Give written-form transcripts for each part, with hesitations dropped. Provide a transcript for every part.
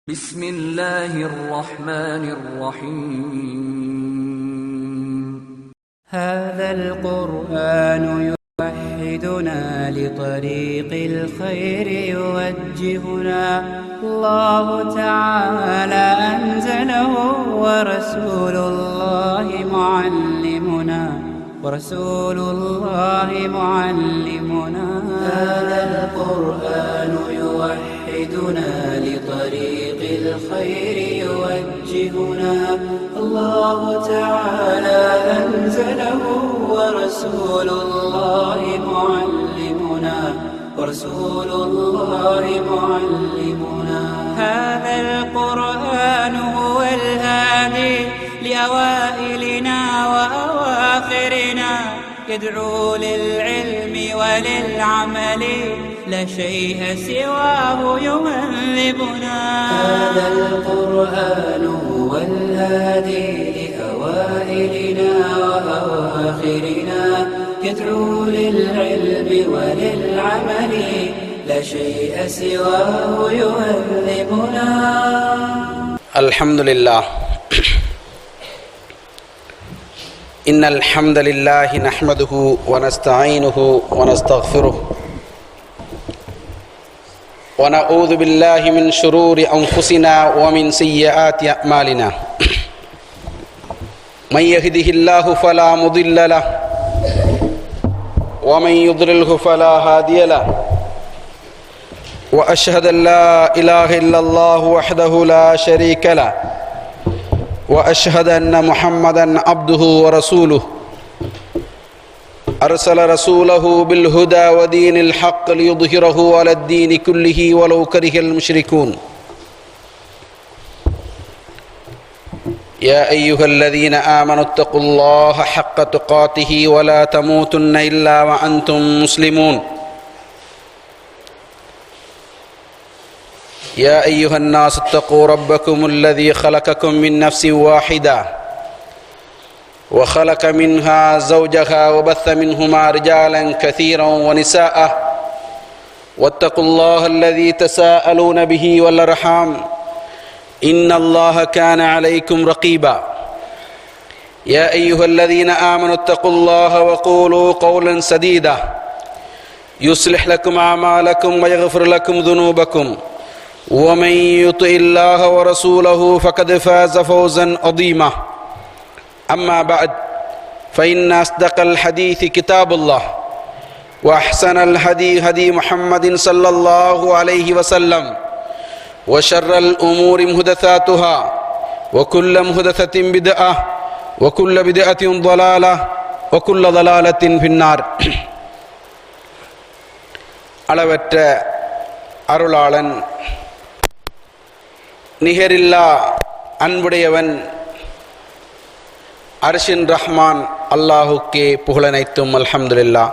بسم الله الرحمن الرحيم هذا القرآن يوحدنا لطريق الخير يوجهنا الله تعالى أنزله ورسول الله معلمنا هذا القرآن يوحدنا لطريق الخير يوجهنا الله تعالى أنزله ورسول الله معلمنا هذا القرآن هو الهادي لأوائلنا وأواخرنا يدعو للعلم وللعمل لا شيء سواه يهذبنا هذا القرآن هو الهادي لأوائلنا وأواخرنا يدعو للعلم وللعمل لا شيء سواه يهذبنا. الحمد لله. إن الحمد لله نحمده ونستعينه ونستغفره ونعوذ بالله من شرور أنفسنا ومن سيئات أعمالنا من يهده الله فلا مضل له ومن يضلله فلا هادي له وأشهد أن لا إله إلا الله وحده لا شريك له وأشهد أن محمدًا عبده ورسوله أرسل رسوله بالهدى ودين الحق ليظهره على الدين كله ولو كره المشركون. يا أيها الذين آمنوا اتقوا الله حق تقاته ولا تموتن إلا وأنتم مسلمون. يا أيها الناس اتقوا ربكم الذي خلقكم من نفس واحدة وخلق منها زوجها وبث منهما رجالا كثيرا ونساء واتقوا الله الذي تساءلون به والأرحام إن الله كان عليكم رقيبا. يا أيها الذين آمنوا اتقوا الله وقولوا قولا سديدا يصلح لكم أعمالكم ويغفر لكم ذنوبكم ومن يطع الله ورسوله فقد فاز فوزا عظيما. أما بعد فإن أصدق الحديث كتاب الله وأحسن الهدي هدي محمد صلى الله عليه وسلم وشر الأمور محدثاتها وكل محدثة بدعة وكل بدعة ضلالة وكل ضلالة في النار. அளவற்ற அருளாளன் நிகரில்லா அன்புடையவன் அர்ஷின் ரஹ்மான் அல்லாஹுக்கே புகழனைத்தும் அல்ஹம்துலில்லாஹ்.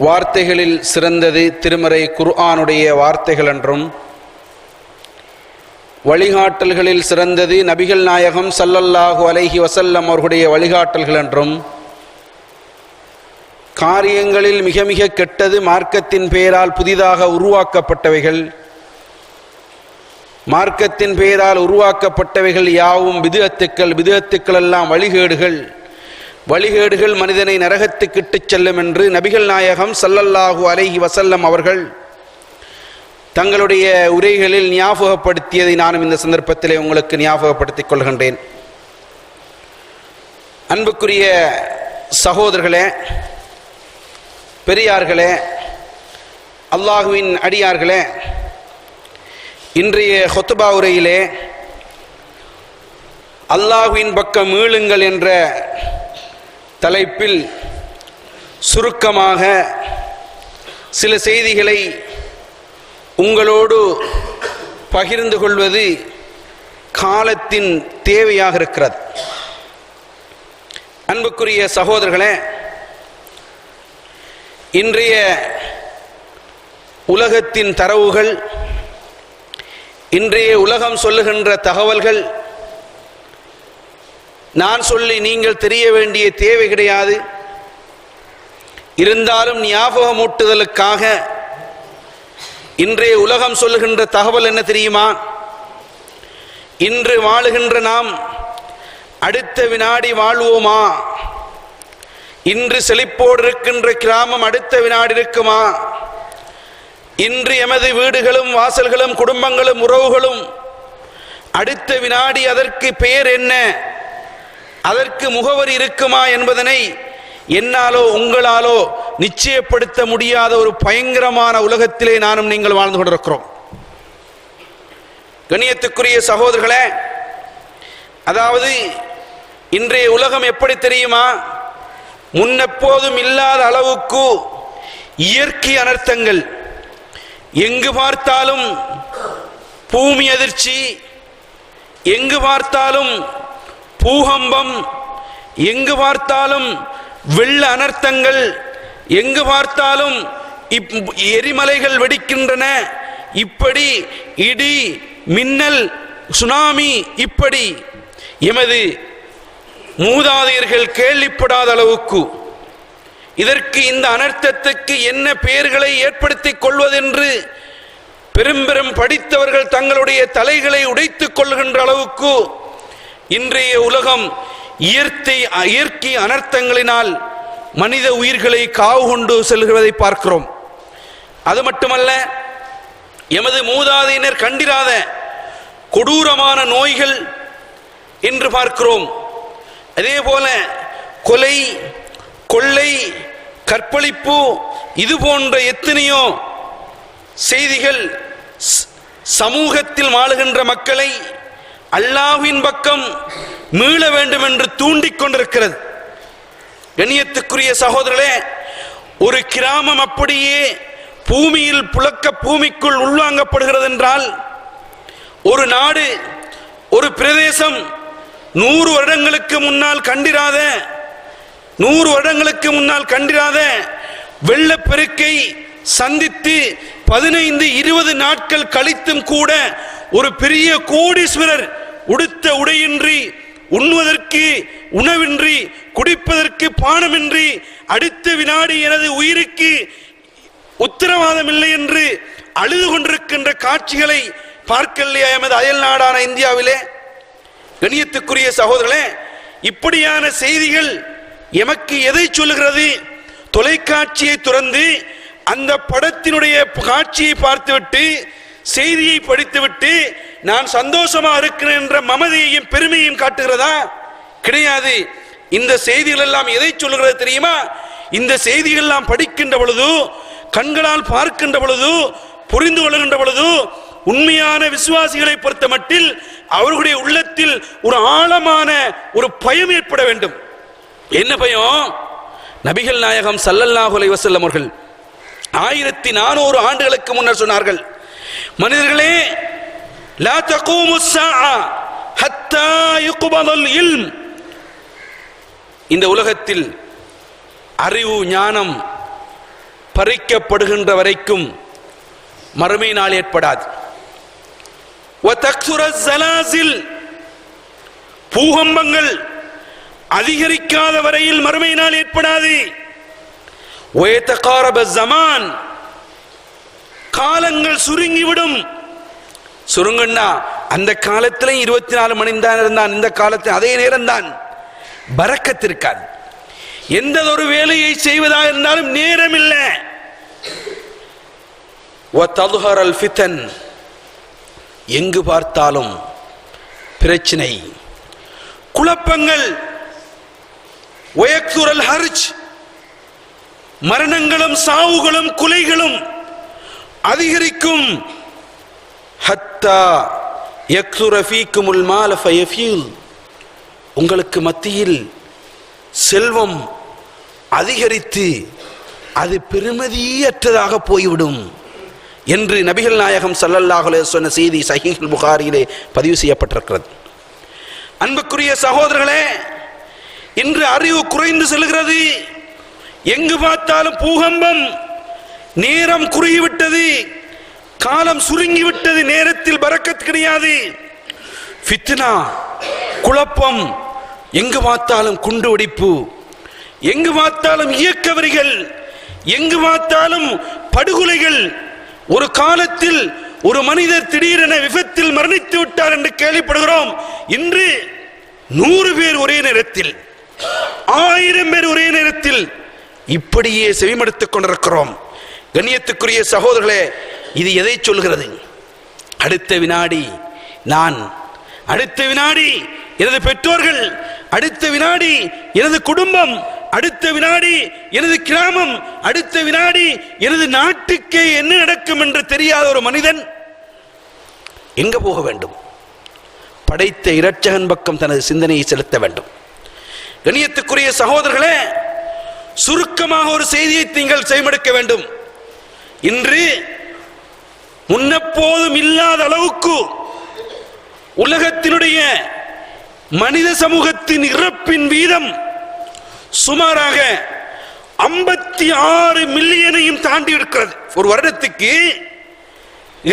வார்த்தைகளில் சிறந்தது திருமறை குர்ஆனுடைய வார்த்தைகள் என்றும் வழிகாட்டல்களில் சிறந்தது நபிகள் நாயகம் ஸல்லல்லாஹு அலைஹி வஸல்லம் அவர்களுடைய வழிகாட்டல்கள் என்றும் காரியங்களில் மிக மிக கெட்டது மார்க்கத்தின் பெயரால் புதிதாக உருவாக்கப்பட்டவைகள், மார்க்கத்தின் பெயரால் உருவாக்கப்பட்டவைகள் யாவும் பிதுஅத்துக்கள் எல்லாம் வழிகேடுகள் மனிதனை நரகத்துக்கு இட்டுச் செல்லும் என்று நபிகள் நாயகம் ஸல்லல்லாஹு அலைஹி வஸல்லம் அவர்கள் தங்களுடைய உரைகளில் ஞாபகப்படுத்தியதை நானும் இந்த சந்தர்ப்பத்திலே உங்களுக்கு ஞாபகப்படுத்திக் கொள்கின்றேன். அன்புக்குரிய சகோதரர்களே, பெரியார்களே, அல்லாஹுவின் அடியார்களே, இன்றைய ஹுத்பா உரையிலே அல்லாஹ்வின் பக்கம் மீளுங்கள் என்ற தலைப்பில் சுருக்கமாக சில செய்திகளை உங்களோடு பகிர்ந்து கொள்வது காலத்தின் தேவையாக இருக்கிறது. அன்புக்குரிய சகோதரர்களே, இன்றைய உலகத்தின் தரவுகள், இன்றைய உலகம் சொல்லுகின்ற தகவல்கள் நான் சொல்லி நீங்கள் தெரிய வேண்டிய தேவை கிடையாது. இருந்தாலும் ஞாபகமூட்டுதலுக்காக இன்றைய உலகம் சொல்லுகின்ற தகவல் என்ன தெரியுமா? இன்று வாழுகின்ற நாம் அடுத்த வினாடி வாழ்வோமா? இன்று செழிப்போடு இருக்கின்ற கிராமம் அடுத்த வினாடி இருக்குமா? இன்று எமது வீடுகளும் வாசல்களும் குடும்பங்களும் உறவுகளும் அடுத்த வினாடி அதற்கு பெயர் என்ன, அதற்கு முகவரி இருக்குமா என்பதனை என்னாலோ உங்களாலோ நிச்சயப்படுத்த முடியாத ஒரு பயங்கரமான உலகத்திலே நானும் நீங்கள் வாழ்ந்து கொண்டிருக்கிறோம். கண்ணியத்துக்குரிய சகோதரர்களே, அதாவது இன்றைய உலகம் எப்படி தெரியுமா? முன்னெப்போதும் இல்லாத அளவுக்கு இயற்கை அனர்த்தங்கள், எங்கு பார்த்தாலும் பூமி அதிர்ச்சி, எங்கு பார்த்தாலும் பூகம்பம், எங்கு பார்த்தாலும் வெள்ள அனர்த்தங்கள், எங்கு பார்த்தாலும் எரிமலைகள் வெடிக்கின்றன, இப்படி இடி மின்னல் சுனாமி, இப்படி எமது மூதாதையர்கள் கேள்விப்படாத அளவுக்கு இதற்கு இந்த அனர்த்தத்துக்கு என்ன பெயர்களை ஏற்படுத்திக் கொள்வதென்று பெரும் பெரும் படித்தவர்கள் தங்களுடைய தலைகளை உடைத்துக் கொள்கின்ற அளவுக்கு இன்றைய உலகம் இயற்கை அனர்த்தங்களினால் மனித உயிர்களை காவு கொண்டு செல்கிறதை பார்க்கிறோம். அது மட்டுமல்ல, எமது மூதாதையினர் கண்டிராத கொடூரமான நோய்கள் என்று பார்க்கிறோம். அதே போல கொலை, கொள்ளை, கற்பழிப்பு, இது போன்ற எத்தனையோ செய்திகள் சமூகத்தில் வாழுகின்ற மக்களை அல்லாஹ்வின் பக்கம் மீள வேண்டும் என்று தூண்டிக் கொண்டிருக்கிறது. கண்ணியத்துக்குரிய சகோதரர்களே, ஒரு கிராமம் அப்படியே பூமியில் பூமிக்குள் உள்வாங்கப்படுகிறது என்றால், ஒரு நாடு, ஒரு பிரதேசம் 100 வருடங்களுக்கு முன்னால் கண்டிராத வெள்ளப்பெருக்கை சந்தித்து 15-20 நாட்கள் கழித்தும் கூட ஒரு பெரிய கோடீஸ்வரர் உடுத்த உடையின்றி, உண்ணுவதற்கு உணவின்றி, குடிப்பதற்கு பானமின்றி, அடுத்த வினாடி எனது உயிருக்கு உத்தரவாதம் இல்லை என்று அழுது கொண்டிருக்கின்ற காட்சிகளை பார்க்கலையா எமது அயல் நாடான இந்தியாவிலே? கண்ணியத்துக்குரிய சகோதரர்களே, இப்படியான செய்திகள் எமக்கு எதை சொல்லுகிறது? தொலைக்காட்சியை துறந்து அந்த படத்தினுடைய காட்சியை பார்த்துவிட்டு, செய்தியை படித்துவிட்டு நான் சந்தோஷமா இருக்கிறேன் என்ற மமதையையும் பெருமையையும் காட்டுகிறதா? கிடையாது. இந்த செய்திகள் எல்லாம் எதை சொல்லுகிறது தெரியுமா? இந்த செய்திகள் எல்லாம் படிக்கின்ற பொழுது, கண்களால் பார்க்கின்ற பொழுது, புரிந்து கொள்கின்ற பொழுது, உண்மையான விசுவாசிகளை பொறுத்த மட்டில் அவர்களுடைய உள்ளத்தில் ஒரு ஆழமான ஒரு பயம் ஏற்பட வேண்டும். என்ன பயம்? நபிகள் நாயகம் ஸல்லல்லாஹு அலைஹி வஸல்லம் அவர்கள் 1400 ஆண்டுகளுக்கு முன்னர் சொன்னார்கள், மனிதர்களே, லா தகூமு ஸாஅ ஹத்தா யுக்பதல் இல்ம், இந்த உலகத்தில் அறிவு ஞானம் பறிக்கப்படுகின்ற வரைக்கும் மறுமை நாள் ஏற்படாது. வதக்ஸுர ஸலாஸில், பூகம்பங்கள் அதிகரிக்காத வரையில் மறுமை நாள் ஏற்படாது. வயதகாரப ஸமான், காலங்கள் சுருங்கிவிடும். சுருங்குன்னா அந்த காலத்திலே 24 மணி தான் இருந்தான், இந்த காலத்தில் அதே நேரம் தான். பரக்கத் இருக்காது. எந்த ஒரு வேலையை செய்வதாக இருந்தாலும் நேரம் இல்லை. வதظهرல் ஃபிதன், எங்கு பார்த்தாலும் பிரச்சனை, குழப்பங்கள். வயக்ஸுரல் ஹர்ஜ், மரணங்களும் சாவுகளும் கொலைகளும் அதிகரிக்கும். ஹத்தா யக்ஸுர ஃபீக்குமுல் மால ஃபயஃபீல், உங்களுக்கு மத்தியில் செல்வம் அதிகரித்து அது பெருமதியற்றதாக போய்விடும் என்று நபிகள் நாயகம் ஸல்லல்லாஹு அலைஹி வஸல்லம் சொன்ன செய்தி சஹீஹுல் புகாரியிலே பதிவு செய்யப்பட்டிருக்கிறது. அன்புக்குரிய சகோதரர்களே, இன்று அறிவு குறைந்து செல்கிறது. எங்கு பார்த்தாலும் பூகம்பம், நேரம் குறுகிவிட்டது, காலம் சுருங்கிவிட்டது, நேரத்தில் பரக்கத் கிடையாது. ஃபித்னா, குழப்பம், எங்கு பார்த்தாலும் குண்டு வெடிப்பு, எங்கு பார்த்தாலும் இயக்கவரிகள், எங்கு பார்த்தாலும் படுகொலைகள். ஒரு காலத்தில் ஒரு மனிதர் திடீரென விபத்தில் மரணித்து விட்டார் என்று கேள்விப்படுகிறோம். இன்று 100 பேர் ஒரே நேரத்தில், 1000 பேர் ஒரே நேரத்தில் இப்படியே செவிமடுத்துக் கொண்டிருக்கிறோம். கண்ணியத்துக்குரிய சகோதரர்களே, இது எதை சொல்கிறது? அடுத்த வினாடி நான், அடுத்த வினாடி எனது பெற்றோர்கள், அடுத்த வினாடி எனது குடும்பம், அடுத்த வினாடி எனது கிராமம், அடுத்த வினாடி எனது நாட்டுக்கே என்ன நடக்கும் என்று தெரியாத ஒரு மனிதன் எங்க போக வேண்டும்? படைத்த இரட்சகன் பக்கம் தனது சிந்தனையை செலுத்த வேண்டும். கண்ணியத்துக்குரிய சகோதரர்களே, சுருக்கமாக ஒரு செய்தியை நீங்கள் செய்மடுக்க வேண்டும். இன்று முன்னெப்போதும் இல்லாத அளவுக்கு உலகத்தினுடைய மனித சமூகத்தின் இறப்பின் வீதம் சுமாராக 56 மில்லியனையும் தாண்டி இருக்கிறது. ஒரு வருடத்துக்கு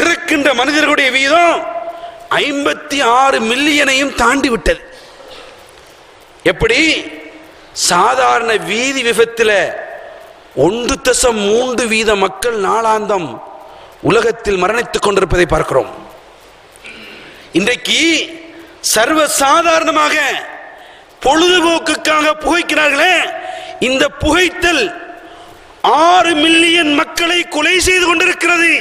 இறக்கின்ற மனிதர்களுடைய வீதம் 56 மில்லியனையும் தாண்டி விட்டது. எப்படி? சாதாரண வீதி விபத்தில் 1.3% மக்கள் நாளாந்தம் உலகத்தில் மரணித்துக் கொண்டிருப்பதை பார்க்கிறோம். இன்றைக்கு சர்வ சாதாரணமாக பொழுதுபோக்குக்காக புகைக்கிறார்களே, இந்த புகைத்தல் 6 மில்லியன் மக்களை கொலை செய்து கொண்டிருக்கிறது.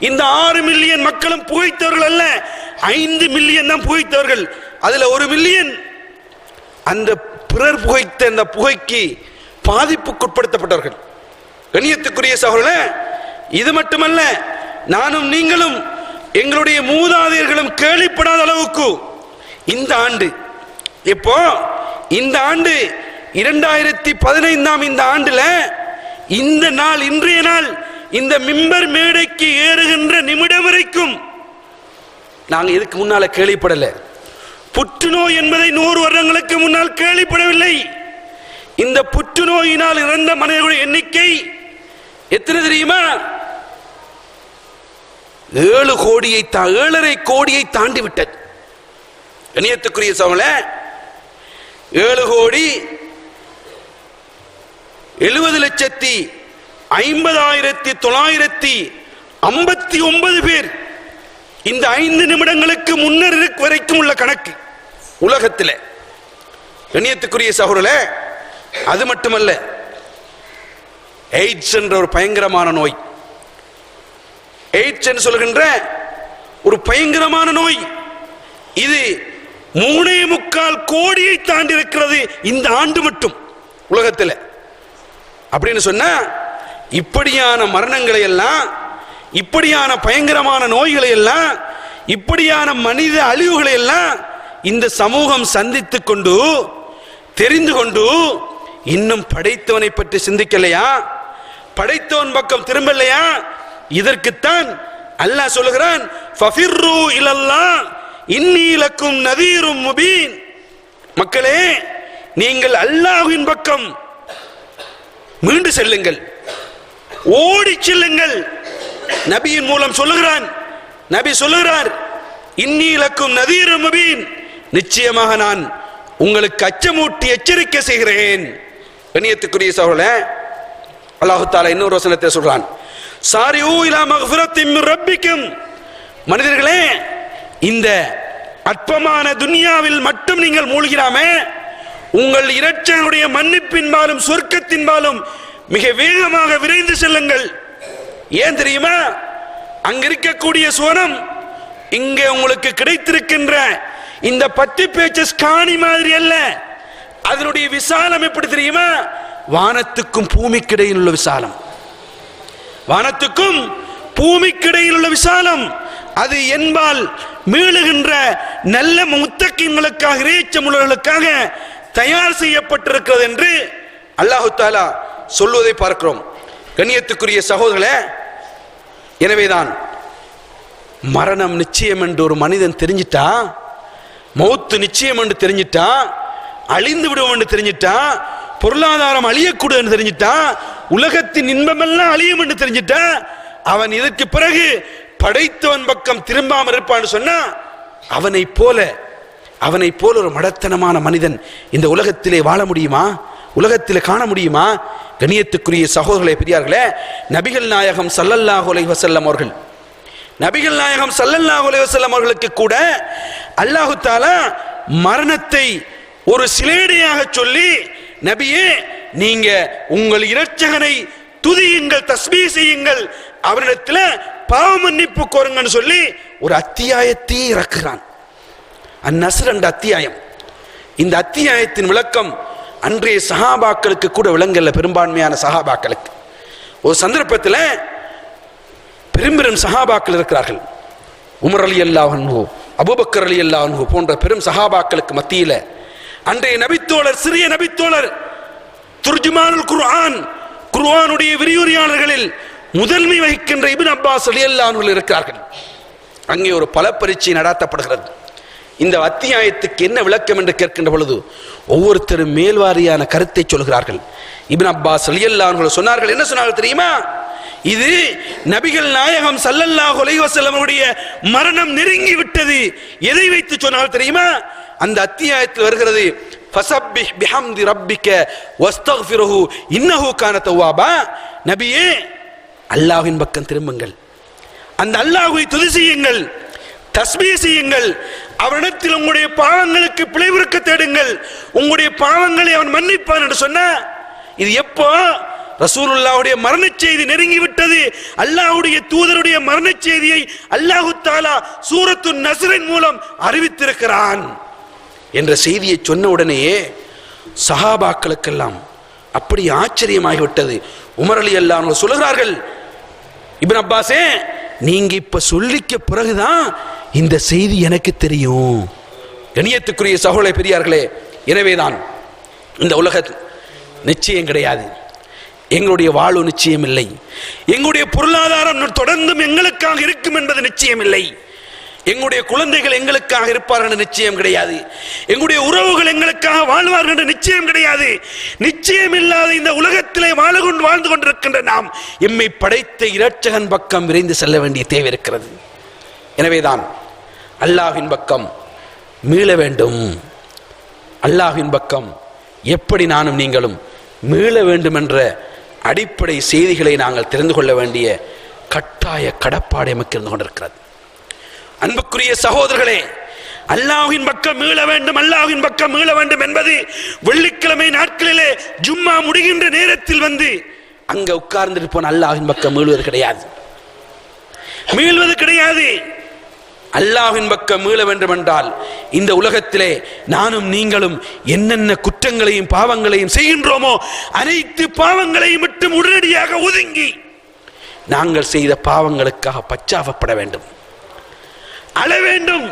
இந்த 6 மில்லியன் மக்களும் புகைத்தவர்கள் அல்ல, 5 மில்லியன் தான் புகைத்தவர்கள். அதுல 1 மில்லியன் அந்த பிறர் புகைத்த அந்த புகைக்கு பாதிப்புக்குட்படுத்தப்பட்டவர்கள். கண்ணியத்துக்குரிய சகோதரர்களே, இது மட்டுமல்ல, நானும் நீங்களும் எங்களுடைய மூதாதையர்களும் கேள்விப்படாத அளவுக்கு இந்த ஆண்டு, இப்போ இந்த ஆண்டு 2015 இந்த ஆண்டுல இந்த நாள், இன்றைய நாள், இந்த மிம்பர் மேடைக்கு ஏறுகின்ற நிமிடம் வரைக்கும் நாங்க இதுக்கு முன்னால கேள்விப்படல. புற்றுநோய் என்பதை 100 வருடங்களுக்கு முன்னால் கேள்விப்படவில்லை. இந்த புற்றுநோயினால் இறந்த மனிதர்களுடைய எண்ணிக்கை எத்தனை தெரியுமா? 7.5 கோடியை தாண்டி விட்டது. கண்ணியத்துக்குரிய சகோதரர்களே, 7,50,959 பேர் இந்த 5 நிமிடங்களுக்கு முன்னர் வரைக்கும் உள்ள கணக்கு உலகத்தில். கண்ணியத்துக்குரிய சகோதரர்களே, அது மட்டுமல்ல, எய்ட்ஸ் என்ற ஒரு பயங்கரமான நோய், எய்ட்ஸ் என்று சொல்கின்ற ஒரு பயங்கரமான நோய், இது 3.25 கோடியை தாண்டி இருக்கிறது இந்த ஆண்டு மட்டும் உலகத்தில். அப்படின்னு சொன்னா, இப்படியான மரணங்களை எல்லாம், இப்படியான பயங்கரமான நோய்களை எல்லாம், இப்படியான மனித அழிவுகளை எல்லாம் இந்த சமூகம் சந்தித்துக் கொண்டு, தெரிந்து கொண்டு, இன்னும் படைத்தவனை பற்றி சிந்திக்கலையா? படைத்தவன் பக்கம் திரும்பலையா? இதற்குத்தான் அல்லாஹ் சொல்லுகிறான், ஃபஃபிர்ரு இலல்லாஹ் இன்னீ லக்கும் நதீரும் முபீன். மக்களே, நீங்கள் அல்லாஹ்வின் பக்கம் மீண்டு செல்லுங்கள், ஓடி செல்லுங்கள். நபியின் மூலம் சொல்லுகிறான். நபி சொல்லுகிறார், இன்னீ லக்கும் நதீரும் முபீன், நிச்சயமாக நான் உங்களுக்கு அச்சமூட்டி எச்சரிக்கை செய்கிறேன். கண்ணியத்துக்குரிய சகோதரர்களே, அல்லாஹ் தஆலா இன்னொரு வசனத்தை சொல்றான், சாரிஊ இலா மக்ஃபிரத்தின் மின் ரப்பிக்கும். மனிதர்களே, இந்த அற்பமான துன்யாவில் மட்டும் நீங்கள் மூழ்கிறாமே, உங்கள் இரட்சகனுடைய மன்னிப்பின்பாலும் சொர்க்கத்தின்பாலும் மிக வேகமாக விரைந்து செல்லுங்கள். ஏன் தெரியுமா? அங்க இருக்கக்கூடிய சுவனம் இங்கே உங்களுக்கு கிடைத்திருக்கின்ற இந்த 10 பேச்சஸ் காணி மாதிரி அல்ல. அதனுடைய விசாலம் எப்படி தெரியுமா? வானத்துக்கும் பூமிக்கிடையில் உள்ள விசாலம். வானத்துக்கும் பூமிக்கிடையில் உள்ள விசாலம். அது என்பால் மீளுகின்ற நல்ல முத்தகீன்களுக்காக, இறைச்சமுள்ளவர்களுக்காக தயார் செய்யப்பட்டிருக்கிறது என்று அல்லாஹ் தஆலா சொல்வதை பார்க்கிறோம். கண்ணியத்துக்குரிய சகோதரர்களே, எனவேதான் மரணம் நிச்சயம் என்று ஒரு மனிதன் தெரிஞ்சிட்டா, மௌத்து நிச்சயம் என்று தெரிஞ்சிட்டா, அழிந்து விடுவோம் என்று தெரிஞ்சிட்டா, பொருளாதாரம் அழியக்கூடாது தெரிஞ்சிட்டா, உலகத்தின் இன்பமெல்லாம் அழியும் என்று தெரிஞ்சிட்டா, அவன் இதற்கு பிறகு படைத்தவன் பக்கம் திரும்பாமல் இருப்பான்னு சொன்னா, அவனை போல ஒரு மடத்தனமான மனிதன் இந்த உலகத்திலே வாழ முடியுமா? உலகத்தில் காண முடியுமா? கண்ணியத்துக்குரிய சகோதரர்களே, பெரியார்களே, நபிகள் நாயகம் ஸல்லல்லாஹு அலைஹி வஸல்லம் அவர்கள், நபிகள் நாயகம் ஸல்லல்லாஹு அலைஹி வஸல்லம் அவர்களுக்கு கூட அல்லாஹு தஆலா மரணத்தை ஒரு சிலேடையாக சொல்லி, நபியே நீங்க உங்கள் இரட்சகனை துதியுங்கள், தஸ்பீஹ் செய்யுங்கள், அவரிடத்துல பாவ மன்னிப்பு கோருங்கன்னு சொல்லி ஒரு அத்தியாயத்தை இறக்குறான். அந்நஸ்ர் என்ற அத்தியாயம். இந்த அத்தியாயத்தின் விளக்கம் அன்றைய சஹாபாக்களுக்கு கூட விளங்கல்ல, பெரும்பான்மையான சஹாபாக்களுக்கு. ஒரு சந்தர்ப்பத்தில் பெரும் சஹாபாக்கள் இருக்கிறார்கள். உமர் ரலியல்லாஹு அன்ஹு, அபூபக்கர் ரலியல்லாஹு அன்ஹு போன்ற பெரும் சஹாபாக்களுக்கு மத்தியில் அன்றைய நபித்தோழர், சிறிய நபித்தோழர், துர்ஜுமானுல் குர்ஆன், குர்ஆனுடைய விரிவுரையாளர்களில் முதன்மை வகிக்கின்ற இப்னு அப்பாஸ் ரலியல்லாஹு அன்ஹு இருக்கிறார்கள். அங்கே ஒரு பல பரீட்சை நடத்தப்படுகிறது. இந்த அத்தியாயத்துக்கு என்ன விளக்கம் என்று கேட்கின்ற பொழுது ஒவ்வொருத்தரும் மேல்வாரியான கருத்தை சொல்கிறார்கள். இப்னு அப்பாஸ் ரலியல்லாஹு அன்ஹு சொன்னார்கள், என்ன சொன்னார்கள் தெரியுமா? இது நபிகள் நாயகம் ஸல்லல்லாஹு அலைஹி வஸல்லம் அவருடைய மரணம் நெருங்கி விட்டது. எதை வைத்து சொன்னார்கள் தெரியுமா? அந்த அத்தியாயத்தில் வருகிறது, ஃபஸப்பிஹ் பிஹம்தி ரப்பிக வஸ்தக்ஃபிருஹு இன்னஹு கான தவ்வாபா. நபியே, அல்லாஹ்வின் பக்கம் திரும்புங்கள், அந்த அல்லாஹ்வை துதி செய்யுங்கள், தஸ்பீஹ் செய்யுங்கள், அவரிடத்தில் உங்களுடைய பாவங்களுக்கு பிழைவிருக்க தேடுங்கள், உங்களுடைய பாவங்களை அவன் மன்னிப்பான் என்று சொன்ன. இது எப்போ? ரசூலுல்லாஹ்வுடைய மரண செய்தி நெருங்கி விட்டது, அல்லாஹ்வுடைய தூதருடைய மரண செய்தியை அல்லாஹு தஆலா சூரத்து நஸ்ரின் மூலம் அறிவித்திருக்கிறான் என்ற செய்தியை சொன்ன உடனேயே சஹாபாக்களுக்கெல்லாம் அப்படி ஆச்சரியமாகிவிட்டது. உமர் ரலியல்லாஹு அன்ஹு சொல்கிறார்கள், இப்னு அப்பாஸே, நீங்க இப்ப சொல்லிக்க பிறகுதான் இந்த செய்தி எனக்கு தெரியும். கண்ணியத்துக்குரிய சகோதர பெரியார்களே, எனவேதான் இந்த உலக நிச்சயம் கிடையாது, எங்களுடைய வாழ்வு நிச்சயம் இல்லை, எங்களுடைய பொருளாதாரம் தொடர்ந்தும் எங்களுக்காக இருக்கும் என்பது நிச்சயம் இல்லை, எங்களுடைய குழந்தைகள் எங்களுக்காக இருப்பார்கள் என்ற நிச்சயம் கிடையாது, எங்களுடைய உறவுகள் எங்களுக்காக வாழ்வார்கள் என்ற நிச்சயம் கிடையாது. நிச்சயம் இல்லாத இந்த உலகத்திலே வாழ்ந்து கொண்டிருக்கின்ற நாம் எம்மை படைத்த இரட்சகன் பக்கம் விரைந்து செல்ல வேண்டிய தேவை இருக்கிறது. எனவேதான் அல்லாஹ்வின் பக்கம் மீள வேண்டும். அல்லாஹ்வின் பக்கம் எப்படி நானும் நீங்களும் மீள வேண்டும் என்ற அடிப்படை செய்திகளை நாங்கள் தெரிந்து கொள்ள வேண்டிய கட்டாய கடப்பாடு எமக்கு இருந்து கொண்டிருக்கிறது. அன்புக்குரிய சகோதரர்களே, அல்லாஹ்வின் பக்கம் மீள வேண்டும், அல்லாஹ்வின் பக்கம் மீள வேண்டும் என்பது வெள்ளிக்கிழமை நாட்களிலே ஜும்மா முடிகின்ற நேரத்தில் வந்து அங்க உட்கார்ந்துட்டு போன அல்லாஹ்வின் பக்கம் மீளுவது கிடையாது, மீள்வது கிடையாது. அல்லாஹ்வின் பக்கம் மீள வேண்டும் என்றால் இந்த உலகத்திலே நானும் நீங்களும் என்னென்ன குற்றங்களையும் பாவங்களையும் செய்கின்றோமோ அனைத்து பாவங்களையும் விட்டு உடனடியாக ஒதுங்கி நாங்கள் செய்த பாவங்களுக்காக பச்சாவப்பட வேண்டும், அழ வேண்டும்,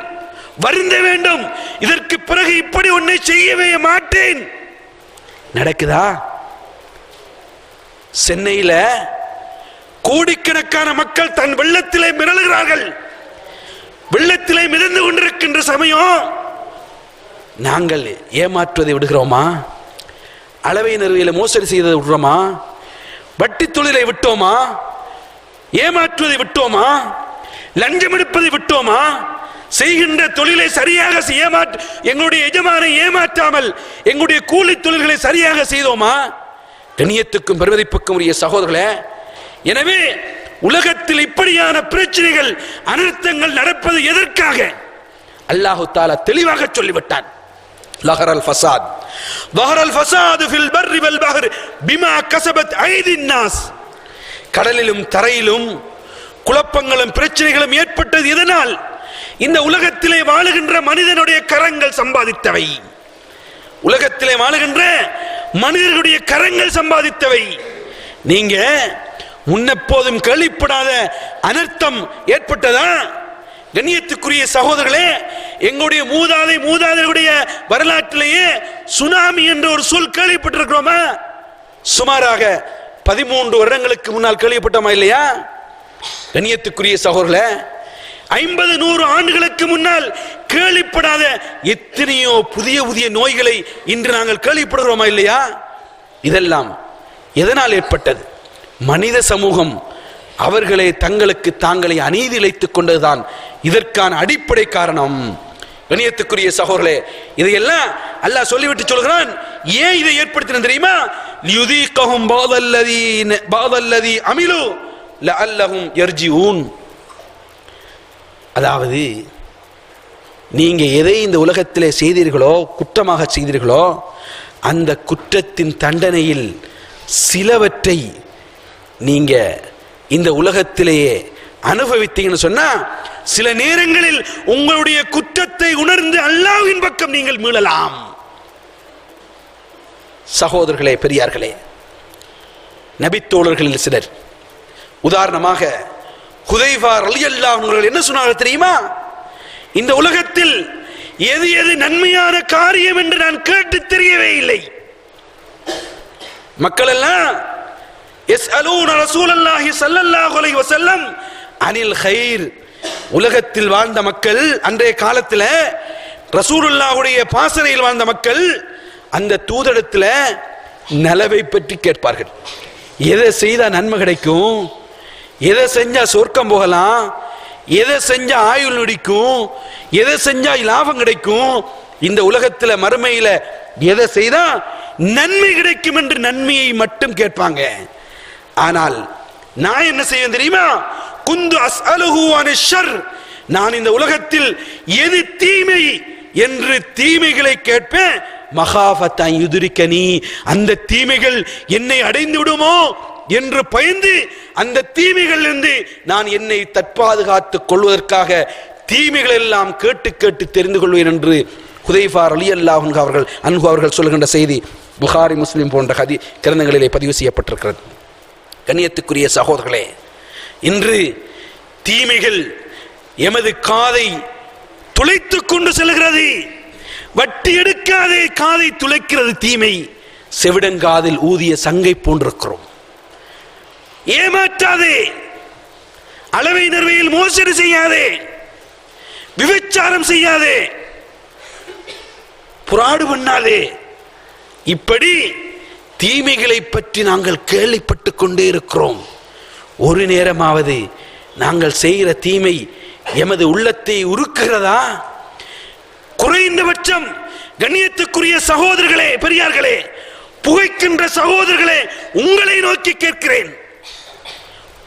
வருந்த வேண்டும். இதற்கு பிறகு இப்படி ஒன்றை செய்யவே மாட்டேன். நடக்குதா? சென்னையில கோடிக்கணக்கான மக்கள் தன் வெள்ளத்திலே மிரளுகிறார்கள். வெள்ளத்திலே மிதந்து கொண்டிருக்கின்ற சமயம் நாங்கள் ஏமாற்றுவதை விடுகிறோமா? அளவை நிறுவையில் மோசடி செய்ததை விடுறோமா? வட்டி தொழிலை விட்டோமா? ஏமாற்றுவதை விட்டோமா? லஞ்சம் எடுப்பதை விட்டோமா? செய்கின்ற தொழிலை சரியாக எங்களுடைய எஜமானை ஏமாற்றாமல் எங்களுடைய கூலி தொழில்களை சரியாக செய்தோமா? கண்ணியத்துக்கும் பெருமதிப்புக்கும் உரிய சகோதரர்களே, எனவே உலகத்தில் இப்படியான பிரச்சனைகள் அனர்த்தங்கள் நடப்பது எதற்காக? அல்லாஹு தஆலா தெளிவாக சொல்லிவிட்டான். லஹரல் ஃபஸாத் வஹரல் ஃபஸாது ஃபில் பர்ரி வல் பஹர் பிமா கஸபத் ஐதின் நாஸ். கடலிலும் தரையிலும் குழப்பங்களும் பிரச்சனைகளும் ஏற்பட்டது எதனால்? இந்த உலகத்திலே வாழுகின்ற மனிதனுடைய கரங்கள் சம்பாதித்தவை, உலகத்திலே வாழுகின்ற மனிதர்களுடைய கரங்கள் சம்பாதித்தவை. நீங்க முன்னெப்போதும் கேள்விப்படாத அனர்த்தம் ஏற்பட்டதா? கண்ணியத்துக்குரிய சகோதரர்களே, எங்களுடைய மூதாதையருடைய வரலாற்றிலேயே சுனாமி என்ற ஒரு சொல் கேள்விப்பட்டிருக்கிறோமா? சுமாராக 13 வருடங்களுக்கு முன்னால் கேள்விப்பட்டோமா இல்லையா? கண்ணியத்துக்குரிய சகோதரர்களே, 50-100 ஆண்டுகளுக்கு முன்னால் கேள்விப்படாத எத்தனையோ புதிய புதிய நோய்களை இன்று நாங்கள் கேள்விப்படுகிறோமா இல்லையா? இதெல்லாம் எதனால் ஏற்பட்டது? மனித சமூகம் அவர்களே தங்களுக்கு தாங்களை அநீதி இழைத்துக் கொண்டதுதான் இதற்கான அடிப்படை காரணம். கண்ணியத்துக்குரிய சகோதரர்களே, இதையெல்லாம் அல்லாஹ் சொல்லிவிட்டு சொல்கிறான், ஏன் இதை ஏற்படுத்தின தெரியுமா? லியுதீகஹும் பஅதல்லதி அமிலு லஅல்லஹும் யர்ஜிஊன். அதாவது நீங்க எதை இந்த உலகத்திலே செய்தீர்களோ, குற்றமாக செய்தீர்களோ, அந்த குற்றத்தின் தண்டனையில் சிலவற்றை நீங்க இந்த உலகத்திலேயே அனுபவித்தீங்கன்னு சொன்னா, சில நேரங்களில் உங்களுடைய குற்றத்தை உணர்ந்து அல்லாஹ்வின் பக்கம் நீங்கள் மீளலாம். சகோதரர்களே, பெரியார்களே, நபித்தோழர்களில் சிலர், உதாரணமாக ஹுதைஃபா ரலியல்லாஹு அன்ஹு அவர்கள் என்ன சொன்னார்கள் தெரியுமா? இந்த உலகத்தில் எது எது நன்மையான காரியம் என்று நான் கேட்டு தெரியவே இல்லை. மக்கள் எல்லாம் யஸ்அலூன ரசூலல்லாஹி ஸல்லல்லாஹு அலைஹி வஸல்லம் அனில் கைர். உலகத்தில் வாழ்ந்த மக்கள், அன்றைய காலத்தில் ரசூலுல்லாஹுடைய பாசறையில் வாழ்ந்த மக்கள் அந்த தூதரிடத்தில் நலவை பற்றி கேட்பார்கள். எதை செய்தா நன்மை கிடைக்கும், எதை செஞ்சா சொர்க்கம் போகலாம், எதை செஞ்சா ஆயுள் நொடிக்கும், எதை செஞ்சா லாபம் கிடைக்கும், இந்த உலகத்தில் மறுமையில எதை செய்தா நன்மை கிடைக்கும் என்று நன்மையை மட்டும் கேட்பாங்க. ஆனால் நான் என்ன செய்வேன் தெரியுமா? குந்து அஸ்அலுஹு அனிஷ் ஷர். நான் இந்த உலகத்தில் எது தீமை என்று தீமைகளை கேட்பேன். மகாஃபத்தன் யுதுரிக்கனி, அந்த தீமைகள் என்னை அடைந்து விடுமோ என்று பயந்து அந்த தீமைகள் இருந்து நான் என்னை தற்பாதுகாத்துக் கொள்வதற்காக தீமைகள் எல்லாம் கேட்டு கேட்டு தெரிந்து கொள்வேன் என்று ஹுதைஃபா ரலியல்லாஹு அன்ஹு அவர்கள் சொல்கின்ற செய்தி புகாரி, முஸ்லிம் போன்ற கிரந்தங்களிலே பதிவு செய்யப்பட்டிருக்கிறது. கண்ணியத்துக்குரிய சகோதரர்களே, இன்று தீமைகள் எமது காதை துளைத்துக் கொண்டு செல்கிறது. வட்டி எடுக்காதே காதை துளைக்கிறது தீமை. செவிடங்காதில் ஊதிய சங்கை போன்றிருக்கிறோம். ஏமாற்றாதே, அளவை நிர்வையில் மோசடி செய்யாதே, விபச்சாரம் செய்யாதே, புராடு பண்ணாதே. இப்படி தீமைகளை பற்றி நாங்கள் கேள்விப்பட்டுக் கொண்டே இருக்கிறோம். ஒரு நேரமாவது நாங்கள் செய்கிற தீமை எமது உள்ளத்தை உருக்குகிறதா? குறைந்தபட்சம் கண்ணியத்துக்குரிய சகோதரர்களே, பெரியார்களே, புகைக்கின்ற சகோதரர்களே, உங்களை நோக்கி கேட்கிறேன்.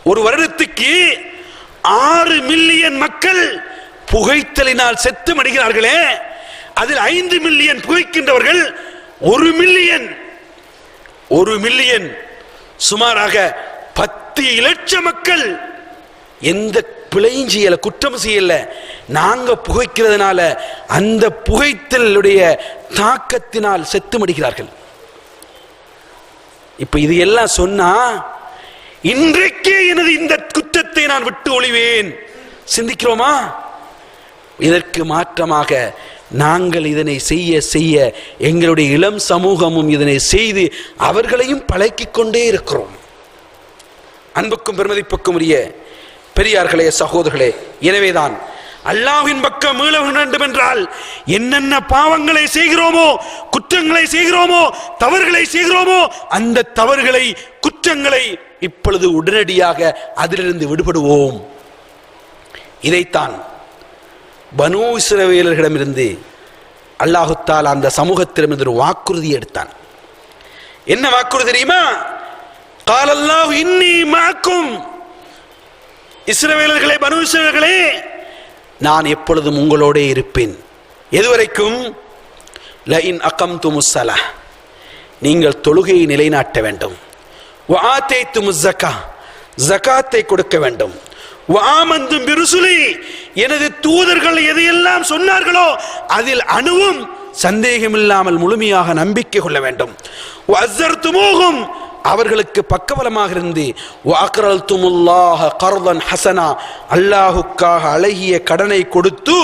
ஒரு வருடத்துக்கு 6 மில்லியன் மக்கள் புகைத்தலினால் செத்து மடிகிறார்களே, அதில் 5 மில்லியன் புகைக்கின்றவர்கள். 1 மில்லியன் சுமாராக 10 லட்சம் மக்கள் எந்த பிழையும் செய்யல, குற்றம் செய்யல. நாங்க புகைக்கிறதுனால அந்த புகைத்தலுடைய தாக்கத்தினால் செத்து மடிக்கிறார்கள். இப்ப இது எல்லாம் சொன்னா இன்றைக்கே எனது இந்த குற்றத்தை நான் விட்டு ஒழிவேன் சிந்திக்கிறோமா? இதற்கு மாற்றமாக நாங்கள் இதனை செய்ய செய்ய எங்களுடைய இளம் சமூகமும் இதனை செய்து அவர்களையும் பழக்கிக் கொண்டே இருக்கிறோம். அன்புக்கும் பெருமதிப்புக்கும் உரிய பெரியார்களே, சகோதரர்களே, எனவேதான் அல்லாஹ்வின் பக்கம் மீள வேண்டும் என்றால் என்னென்ன பாவங்களை செய்கிறோமோ, குற்றங்களை செய்கிறோமோ, தவறுகளை செய்கிறோமோ, அந்த தவறுகளை, குற்றங்களை இப்பொழுது உடனடியாக அதிலிருந்து விடுபடுவோம். இதைத்தான் பனூ இஸ்ரவேலர்களிடமிருந்து அல்லாஹ் தஆலா அந்த சமூகத்திடமிருந்து ஒரு வாக்குறுதி எடுத்தான். என்ன வாக்குறுதி தெரியுமா? قال الله إني معكم. இஸ்ரவேலர்களே, பனூ இஸ்ரவேலர்களே, நான் எப்பொழுதும் உங்களோட இருப்பேன். எதுவரைக்கும்? லஇன் அகம்துமுஸ் ஸலாஹ், நீங்கள் தொழுகையை நிலைநாட்ட வேண்டும். வஆதைதுமுஸ் ஸகாத், ஜகாத்தை கொடுக்க வேண்டும். வஆமன்தும் பிருசுலி, எனது தூதர்கள் எதையெல்லாம் சொன்னார்களோ அதில் அணுவும் சந்தேகமில்லாமல் முழுமையாக நம்பிக்கை கொள்ள வேண்டும். வஅஸ்ஸர்துமூஹும், அவர்களுக்கு பக்கபலமாக இருந்து வஅக்ரல்துமுல்லாஹ கர்தன் ஹஸனா, அல்லாஹ்வுக்காக அழகிய கடனை கொடுத்து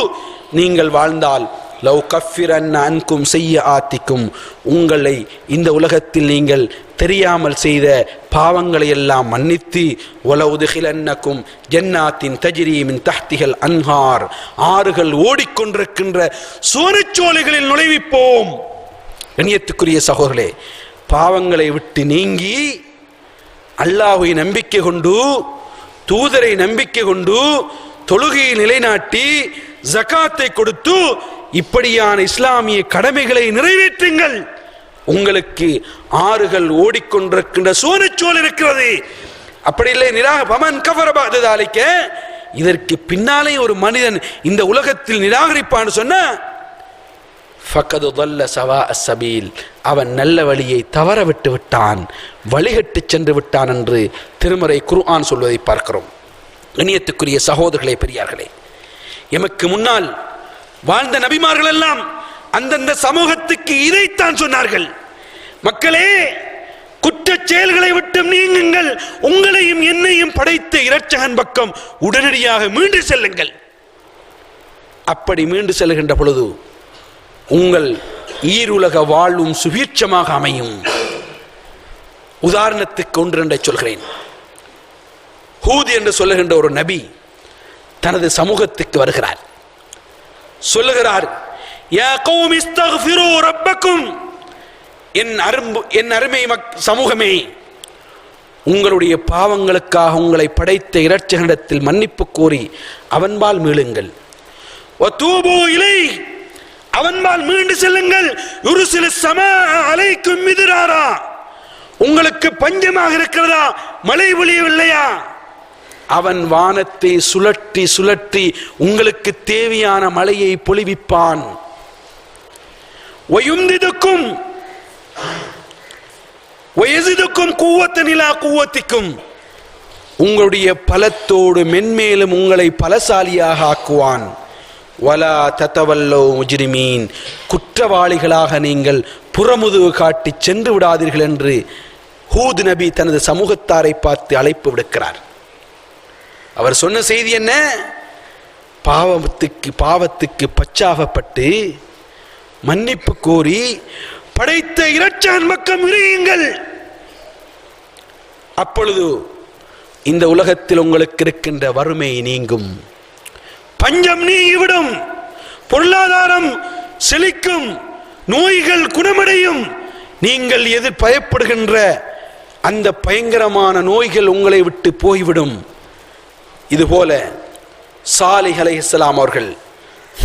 நீங்கள் வாழ்ந்தால் லவ் கஃபிரன்ன அன்கும் செய்யாத்திக்கும், உங்களை இந்த உலகத்தில் நீங்கள் தெரியாமல் செய்த பாவங்களை எல்லாம் மன்னித்து வலவுதுகிலன்னக்கும் ஜன்னாத்தின் தஜ்ரி மின் தஹ்திஹல் அன்ஹார், ஆறுகள் ஓடிக்கொண்டிருக்கின்ற சுவனச்சோலைகளில் நுழைவிப்போம். கண்ணியத்துக்குரிய சகோதரர்களே, பாவங்களை விட்டு நீங்கி அல்லாஹ்வை நம்பிக்கை கொண்டு, தூதரை நம்பிக்கை கொண்டு, தொழுகையை நிலைநாட்டி, ஜகாத்தை கொடுத்து, இப்படியான இஸ்லாமிய கடமைகளை நிறைவேற்றுங்கள். உங்களுக்கு ஆறுகள் ஓடிக்கொண்டிருக்கின்ற சோனச்சோல் இருக்கிறது. அப்படி இல்லை பமன் கஃபரபாததாலிக்க, இதற்கு பின்னாலே ஒரு மனிதன் இந்த உலகத்தில் நிராகரிப்பான்னு சொன்னா ஃபக்கது ضل سواء السبيل, அவன் நல்ல வழியை தவற விட்டு விட்டான், வழிகட்டு சென்று விட்டான் என்று திருமறை குர்ஆன் சொல்வதை பார்க்கிறோம். கண்ணியத்துக்குரிய சகோதரர்களே, பெரியார்களே, எமக்கு முன்னால் வாழ்ந்த நபிமார்கள் எல்லாம் அந்தந்த சமூகத்துக்கு இதைத்தான் சொன்னார்கள். மக்களே, குற்ற செயல்களை விட்டு நீங்குங்கள், உங்களையும் என்னையும் படைத்த இரட்சகன் பக்கம் உடனடியாக மீண்டு செல்லுங்கள். அப்படி மீண்டு செல்கின்ற பொழுது உங்கள் ஈருலக வாழ்வும் சுபீட்சமாக அமையும். உதாரணத்துக்கு ஒன்றை சொல்கிறேன். ஹூத் என்று சொல்லுகின்ற ஒரு நபி தனது சமூகத்துக்கு வருகிறார். சொல்லுகிறார், யா கௌமி இஸ்தக்ஃபிரு ரப்பக்கும், என் அருமை சமூகமே, உங்களுடைய பாவங்களுக்காக உங்களை படைத்த இரட்சகனிடத்தில் மன்னிப்பு கோரி அவன்பால் மீளுங்கள். வதூபு இலைஹி, அவன்பால் மீண்டு செல்லுங்கள். யுர்சிலு ஸமா அலைக்கும் மித்ராரா, உங்களுக்கு பஞ்சமாக இருக்கிறதா, மழை பொழியவில்லையா, அவன் வானத்தை சுழற்றி சுழற்றி உங்களுக்கு தேவையான மழையை பொழிவிப்பான். வயும்திதுக்கும் வயசிதுக்கும் குவத்தன் இலா குவத்திக்கும், உங்களுடைய பலத்தோடு மென்மேலும் உங்களை பலசாலியாக ஆக்குவான். வலா ததவல்லோ முஜ்ரிமீன், குற்றவாளிகளாக நீங்கள் புறமுதுகு காட்டி சென்று விடாதீர்கள் என்று ஹூத் நபி தனது சமூகத்தாரை பார்த்து அழைப்பு விடுக்கிறார். அவர் சொன்ன செய்தி என்ன? பாவத்துக்கு பச்சாவப்பட்டு மன்னிப்பு கோரி படைத்த இரட்சகன் பக்கம் விரையுங்கள். அப்பொழுது இந்த உலகத்தில் உங்களுக்கு இருக்கின்ற வறுமை நீங்கும், பஞ்சம் நீங்கிவிடும், பொருளாதாரம் செழிக்கும், நோய்கள் குணமடையும். நீங்கள் பயப்படுகின்ற அந்த பயங்கரமான நோய்கள் உங்களை விட்டு போய்விடும். இதுபோல சாலிஹ் அலைஹிஸ்ஸலாம் அவர்கள்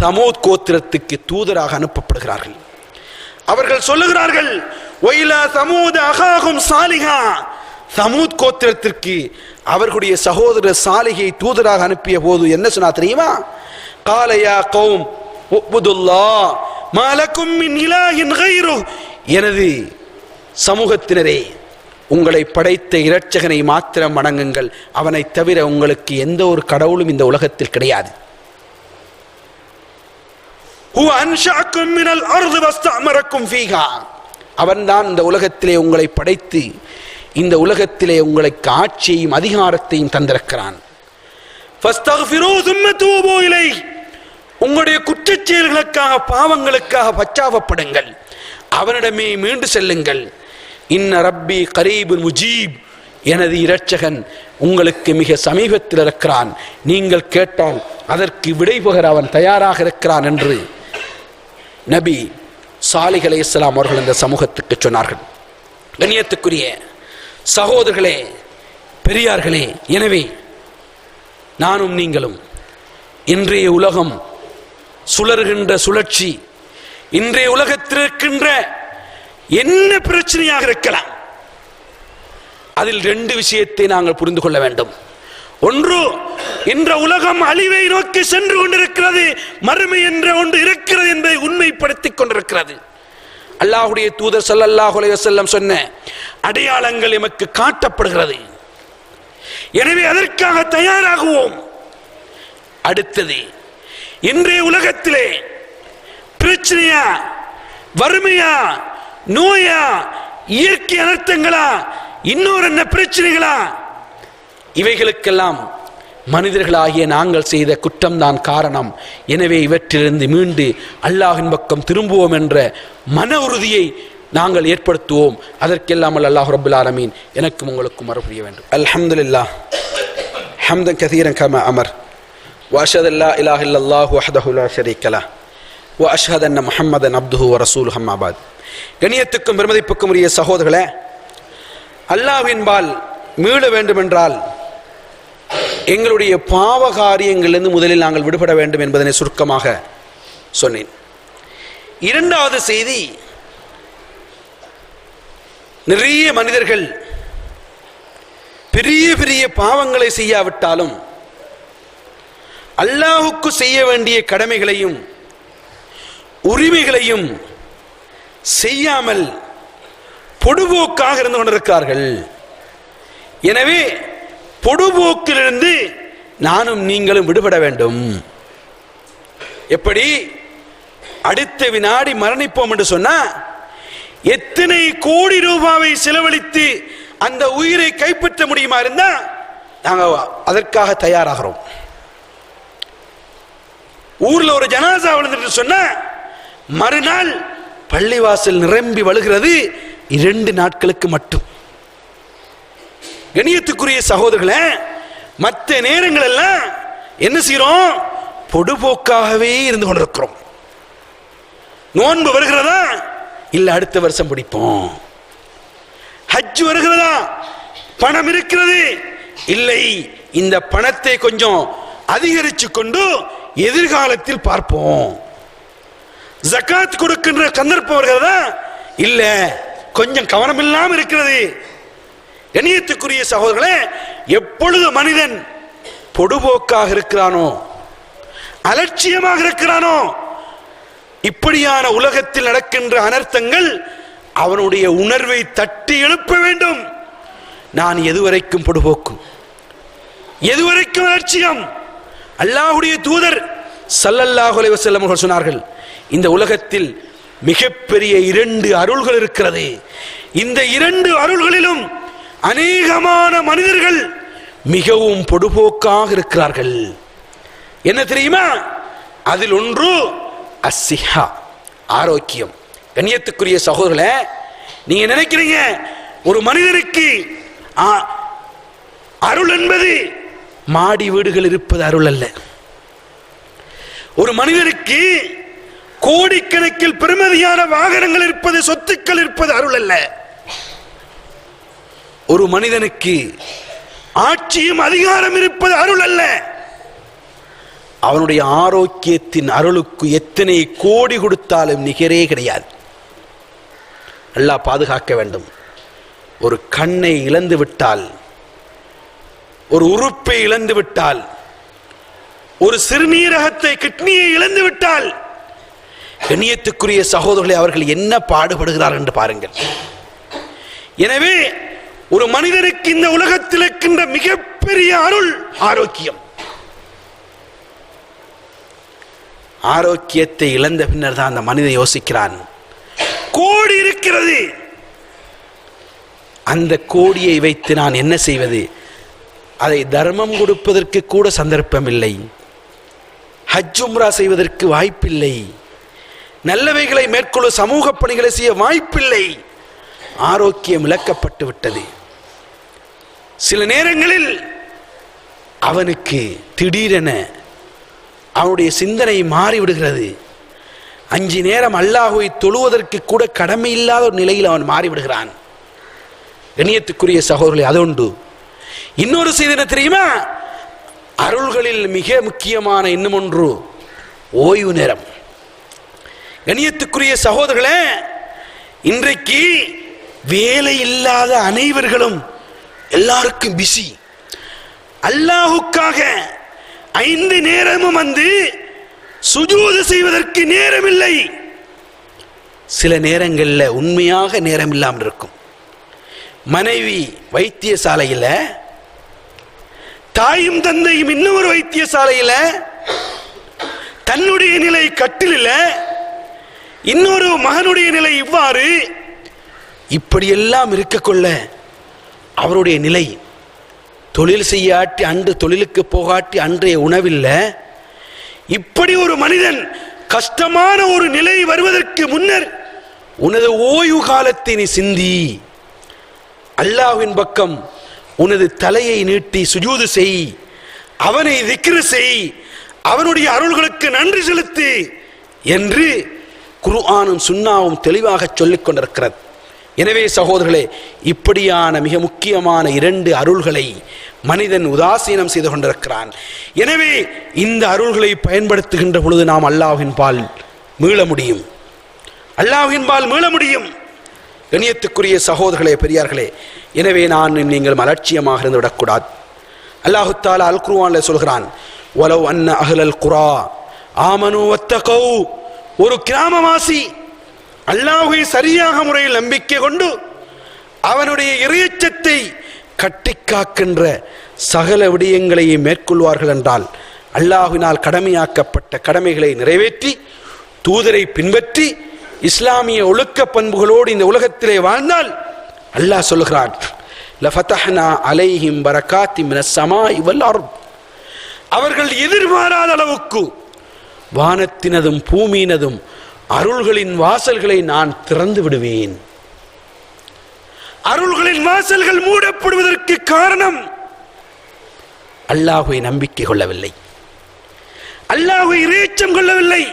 சமூத் கோத்திரத்துக்கு தூதராக அனுப்பப்படுகிறார்கள். அவர்கள் சொல்லுகிறார்கள், ஒயிலா சமூத் அகாகும் சாலிஹா, சமூத் கோத்திரத்திற்கு அவர்களுடைய சகோதரர் சாலிஹை தூதராக அனுப்பிய போது என்ன சொன்னா தெரியுமா? கால யா கௌம் உபுதுல்லாஹ் மா லகும் மின் இலாஹின் கைரு, எனது சமூகத்தினரே, உங்களை படைத்த இரட்சகனை மாத்திரம் வணங்குங்கள், அவனை தவிர உங்களுக்கு எந்த ஒரு கடவுளும் இந்த உலகத்தில் கிடையாது. ஹுவ அன்ஷஅக்கும் மினல் அர்தி வஸ்தஅமரக்கும் ஃபீஹா, அவன்தான் இந்த உலகத்திலே உங்களை படைத்து இந்த உலகத்திலே உங்களுக்கு ஆட்சியையும் அதிகாரத்தையும் தந்திருக்கிறான். ஃபஸ்தக்ஃபிரு சும்ம தூபு இலைஹி, உங்களுடைய குற்றச் செயல்களுக்காக பாவங்களுக்காக பச்சாவப்படுங்கள், அவனிடமே மீண்டு செல்லுங்கள். இன்ன ரப்பி கரீபுன் முஜீப், எனது இரட்சகன் உங்களுக்கு மிக சமீபத்தில் இருக்கிறான், நீங்கள் கேட்டால் அதற்கு விடைபெற அவன் தயாராக இருக்கிறான் என்று நபி சாலிஹ் அலைஹிஸ்ஸலாம் அவர்கள் இந்த சமூகத்துக்கு சொன்னார்கள். கண்ணியத்துக்குரிய சகோதரர்களே, பெரியார்களே, எனவே நானும் நீங்களும் இன்றைய உலகம் சுழறுகின்ற சுழற்சி, இன்றைய உலகத்தில் இருக்கின்ற என்ன பிரச்சனையாக இருக்கலாம், அதில் ரெண்டு விஷயத்தை நாங்கள் புரிந்து கொள்ள வேண்டும். ஒன்று, இன்ற உலகம் அழிவை நோக்கி சென்று கொண்டிருக்கிறது, மறுமை என்ற ஒன்று இருக்கிறது என்பதை உண்மைப்படுத்திக் கொண்டிருக்கிறது. அல்லாஹ்வுடைய தூதர் ஸல்லல்லாஹு அலைஹி வஸல்லம் சொன்ன அடையாளங்கள் எமக்கு காட்டப்படுகிறது. எனவே அதற்காக தயாராகுவோம். அடுத்தது, இன்றைய உலகத்திலே பிரச்சனையா, வறுமையா, நோயா, இயற்கை அனர்த்தங்களா, இன்னொரு என்ன பிரச்சனைகளா, இவைகளுக்கெல்லாம் மனிதர்களாகிய நாங்கள் செய்த குற்றம்தான் காரணம். எனவே இவற்றிலிருந்து மீண்டு அல்லாஹ்வின் பக்கம் திரும்புவோம் என்ற மன உறுதியை நாங்கள் ஏற்படுத்துவோம். அதற்கெல்லாம் அல்லாஹ் ரப்பல் ஆலமீன் எனக்கும் உங்களுக்கும் அருள் புரிய வேண்டும். அல்ஹம்துலில்லாஹ் ஹம்தன் கஸீரன் கமா அமர் வ அஷ்ஹது அல்லா இலாஹ இல்லல்லாஹு வஹ்தஹு லா ஷரீக லஹ் வ அஷ்ஹது அன்ன முஹம்மதன் அப்துஹு வ ரசூலுஹு அம்மா பஅத். கண்ணியத்துக்கும் பெருமதிப்புக்கும் உரிய சகோதரர்களே, அல்லாஹ்வின்பால் மீள வேண்டுமென்றால் எங்களுடைய பாவ காரியங்களிலிருந்து முதலில் நாங்கள் விடுபட வேண்டும் என்பதனை சுருக்கமாக சொன்னேன். இரண்டாவது செய்தி, நிறைய மனிதர்கள் பெரிய பெரிய பாவங்களை செய்யாவிட்டாலும் அல்லாஹ்வுக்கு செய்ய வேண்டிய கடமைகளையும் உரிமைகளையும் செய்யாமல் பொடுபோக்காக இருந்து கொண்டிருக்கிறார்கள். எனவே பொடுபோக்கிலிருந்து நானும் நீங்களும் விடுபட வேண்டும். எப்படி? அடுத்த வினாடி மரணிப்போம் என்று சொன்னா எத்தனை கோடி ரூபாவை செலவழித்து அந்த உயிரை கைப்பற்ற முடியுமா இருந்தா நாங்கள் அதற்காக தயாராகிறோம். ஊர்ல ஒரு ஜனாசா விழுந்துட்டு சொன்னா மறுநாள் பள்ளிவாசல் நிரம்பி வழுகிறது 2 நாட்களுக்கு மட்டும். கண்ணியத்துக்குரிய சகோதரர்களே, மற்ற நேரங்கள் எல்லாம் என்ன செய்யறோம்? பொடுபோக்காகவே இருந்து கொண்டிருக்கிறோம். நோன்பு வருகிறதா? இல்ல அடுத்த வருஷம் பிடிப்போம். ஹஜ் வருகிறதா? பணம் இருக்கிறது? இல்லை, இந்த பணத்தை கொஞ்சம் அதிகரிச்சு கொண்டு எதிர்காலத்தில் பார்ப்போம். ஜகாத் கொடுக்கின்ற சந்தர்ப்பம் வருகிறதா? இல்ல, கொஞ்சம் கவனம் இல்லாமல் இருக்கிறது. கண்ணியத்துக்குரிய சகோதரர்களே, எப்பொழுது மனிதன் பொடுபோக்காக இருக்கிறானோ, அலட்சியமாக இருக்கிறானோ, இப்படியான உலகத்தில் நடக்கின்ற அனர்த்தங்கள் அவனுடைய உணர்வை தட்டி எழுப்ப வேண்டும். நான் எதுவரைக்கும் பொடுபோக்கும், எதுவரைக்கும் அலட்சியம்? அல்லாஹ்வுடைய தூதர் ஸல்லல்லாஹு அலைஹி வஸல்லம் அவர்கள் சொன்னார்கள், இந்த உலகத்தில் மிகப்பெரிய 2 அருள்கள் இருக்கிறது. இந்த 2 அருள்களிலும் அநேகமான மனிதர்கள் மிகவும் பொடுபோக்காக இருக்கிறார்கள். என்ன தெரியுமா? அதில் ஒன்று அஸ்ஸிஹா, ஆரோக்கியம். கண்ணியத்துக்குரிய சகோதரர்களே, நீங்க நினைக்கிறீங்க ஒரு மனிதனுக்கு அருள் என்பது மாடி வீடுகள் இருப்பது அருள் அல்ல. ஒரு மனிதனுக்கு கோடிக்கணக்கில் பெருமதியான வாகனங்கள் இருப்பது, சொத்துக்கள் இருப்பது அருள் அல்ல. ஒரு மனிதனுக்கு ஆட்சியும் அதிகாரம் இருப்பது அருள் அல்ல. அவனுடைய ஆரோக்கியத்தின் அருளுக்கு எத்தனை கோடி கொடுத்தாலும் நிகரே கிடையாது. அல்லாஹ் பாதுகாக்க வேண்டும். ஒரு கண்ணை இழந்து விட்டால், ஒரு உறுப்பை இழந்து விட்டால், ஒரு சிறுநீரகத்தை, கிட்னியை இழந்து விட்டால், கண்ணியத்துக்குரிய சகோதரர்களே, அவர்கள் என்ன பாடுபடுகிறார்கள் என்று பாருங்கள். எனவே ஒரு மனிதனுக்கு இந்த உலகத்தில் இருக்கின்ற மிகப்பெரிய அருள் ஆரோக்கியம். ஆரோக்கியத்தை இழந்த பின்னர் தான் அந்த மனிதன் யோசிக்கிறான், கோடி இருக்கிறது, அந்த கோடியை வைத்து நான் என்ன செய்வது? அதை தர்மம் கொடுப்பதற்கு கூட சந்தர்ப்பம் இல்லை, ஹஜ் உம்ரா செய்வதற்கு வாய்ப்பில்லை, நல்லவைகளை மேற்கொள்ள சமூக பணிகளை செய்ய வாய்ப்பில்லை. ஆரோக்கியம் இழக்கப்பட்டு விட்டது. சில நேரங்களில் அவனுக்கு திடீரென அவனுடைய சிந்தனை மாறிவிடுகிறது. 5 நேரம் அல்லாஹ்வை தொழுவதற்கு கூட கடமை இல்லாத ஒரு நிலையில் அவன் மாறிவிடுகிறான். கண்ணியத்துக்குரிய சகோதரர்களே, அதோண்டு இன்னொரு செய்தி என்ன தெரியுமா? அருள்களில் மிக முக்கியமான இன்னும் ஒன்று ஓய்வு நேரம். கண்ணியத்துக்குரிய சகோதரர்களே, இன்றைக்கு வேலை இல்லாத அனைவர்களும் எல்லாருக்கும் பிஸி. அல்லாஹுக்காக 5 நேரமும் வந்து சுஜூது செய்வதற்கு நேரம் இல்லை. சில நேரங்களில் உண்மையாக நேரம் இல்லாமல் இருக்கும். மனைவி வைத்தியசாலையில், தாயும் தந்தையும் இன்னொரு வைத்தியசாலையில், தன்னுடைய நிலை கட்டிலில், இன்னொரு மகனுடைய நிலை இவ்வாறு, இப்படியெல்லாம் இருக்கக்கொள்ள அவருடைய நிலை தொழில் செய்யாட்டி அன்று தொழிலுக்கு போகாட்டி அன்றைய உணவில்ல. இப்படி ஒரு மனிதன் கஷ்டமான ஒரு நிலை வருவதற்கு முன்னர் உனது ஓய்வு காலத்தை நீ சிந்தி அல்லாஹ்வின் பக்கம் உனது தலையை நீட்டி சுஜூது செய், அவனை திக்ர் செய், அவனுடைய அருள்களுக்கு நன்றி செலுத்து என்று குர்ஆனும் சுன்னாவும் தெளிவாக சொல்லிக் கொண்டிருக்கிறது. எனவே சகோதரர்களே, இப்படியான மிக முக்கியமான 2 அருள்களை மனிதன் உதாசீனம் செய்து கொண்டிருக்கிறான். எனவே இந்த அருள்களை பயன்படுத்துகின்ற பொழுது நாம் அல்லாஹ்வின் பால் மீள முடியும், அல்லாஹ்வின் பால் மீள முடியும். கண்ணியத்துக்குரிய சகோதரர்களே, பெரியார்களே, எனவே நான் நீங்கள் அலட்சியமாக இருந்து விடக்கூடாது. அல்லாஹு தஆலா அல் குர்ஆன்ல சொல்கிறான், வலவ் அன்ன அஹ்லல் குரா ஆமனு வத்தகௌ, ஒரு கிராமவாசி அல்லாஹ்வை சரியாக முறையில் நம்பிக்கை கொண்டு அவனுடைய இறையச்சத்தை கட்டிக்காக்கின்ற சகல விடயங்களையும் மேற்கொள்வார்கள் என்றால், அல்லாஹ்வினால் கடமையாக்கப்பட்ட கடமைகளை நிறைவேற்றி தூதரை பின்பற்றி இஸ்லாமிய ஒழுக்க பண்புகளோடு இந்த உலகத்திலே வாழ்ந்தால் அல்லாஹ் சொல்கிறான், லஃபதஹ்னா அலைஹிம் பரகாத்தின் மினஸ் ஸமாஇ வல் அர்த், அவர்கள் எதிர்பாராத அளவுக்கு வானத்தினதும் பூமியினதும் அருள்களின் வாசல்களை நான் திறந்து விடுவேன். அருள்களின் வாசல்கள் மூடப்படுவதற்கு காரணம் அல்லாஹ்வை நம்பிக்கை கொள்ளவில்லை, அல்லாஹ்வை இறைச்சம் கொள்ளவில்லை.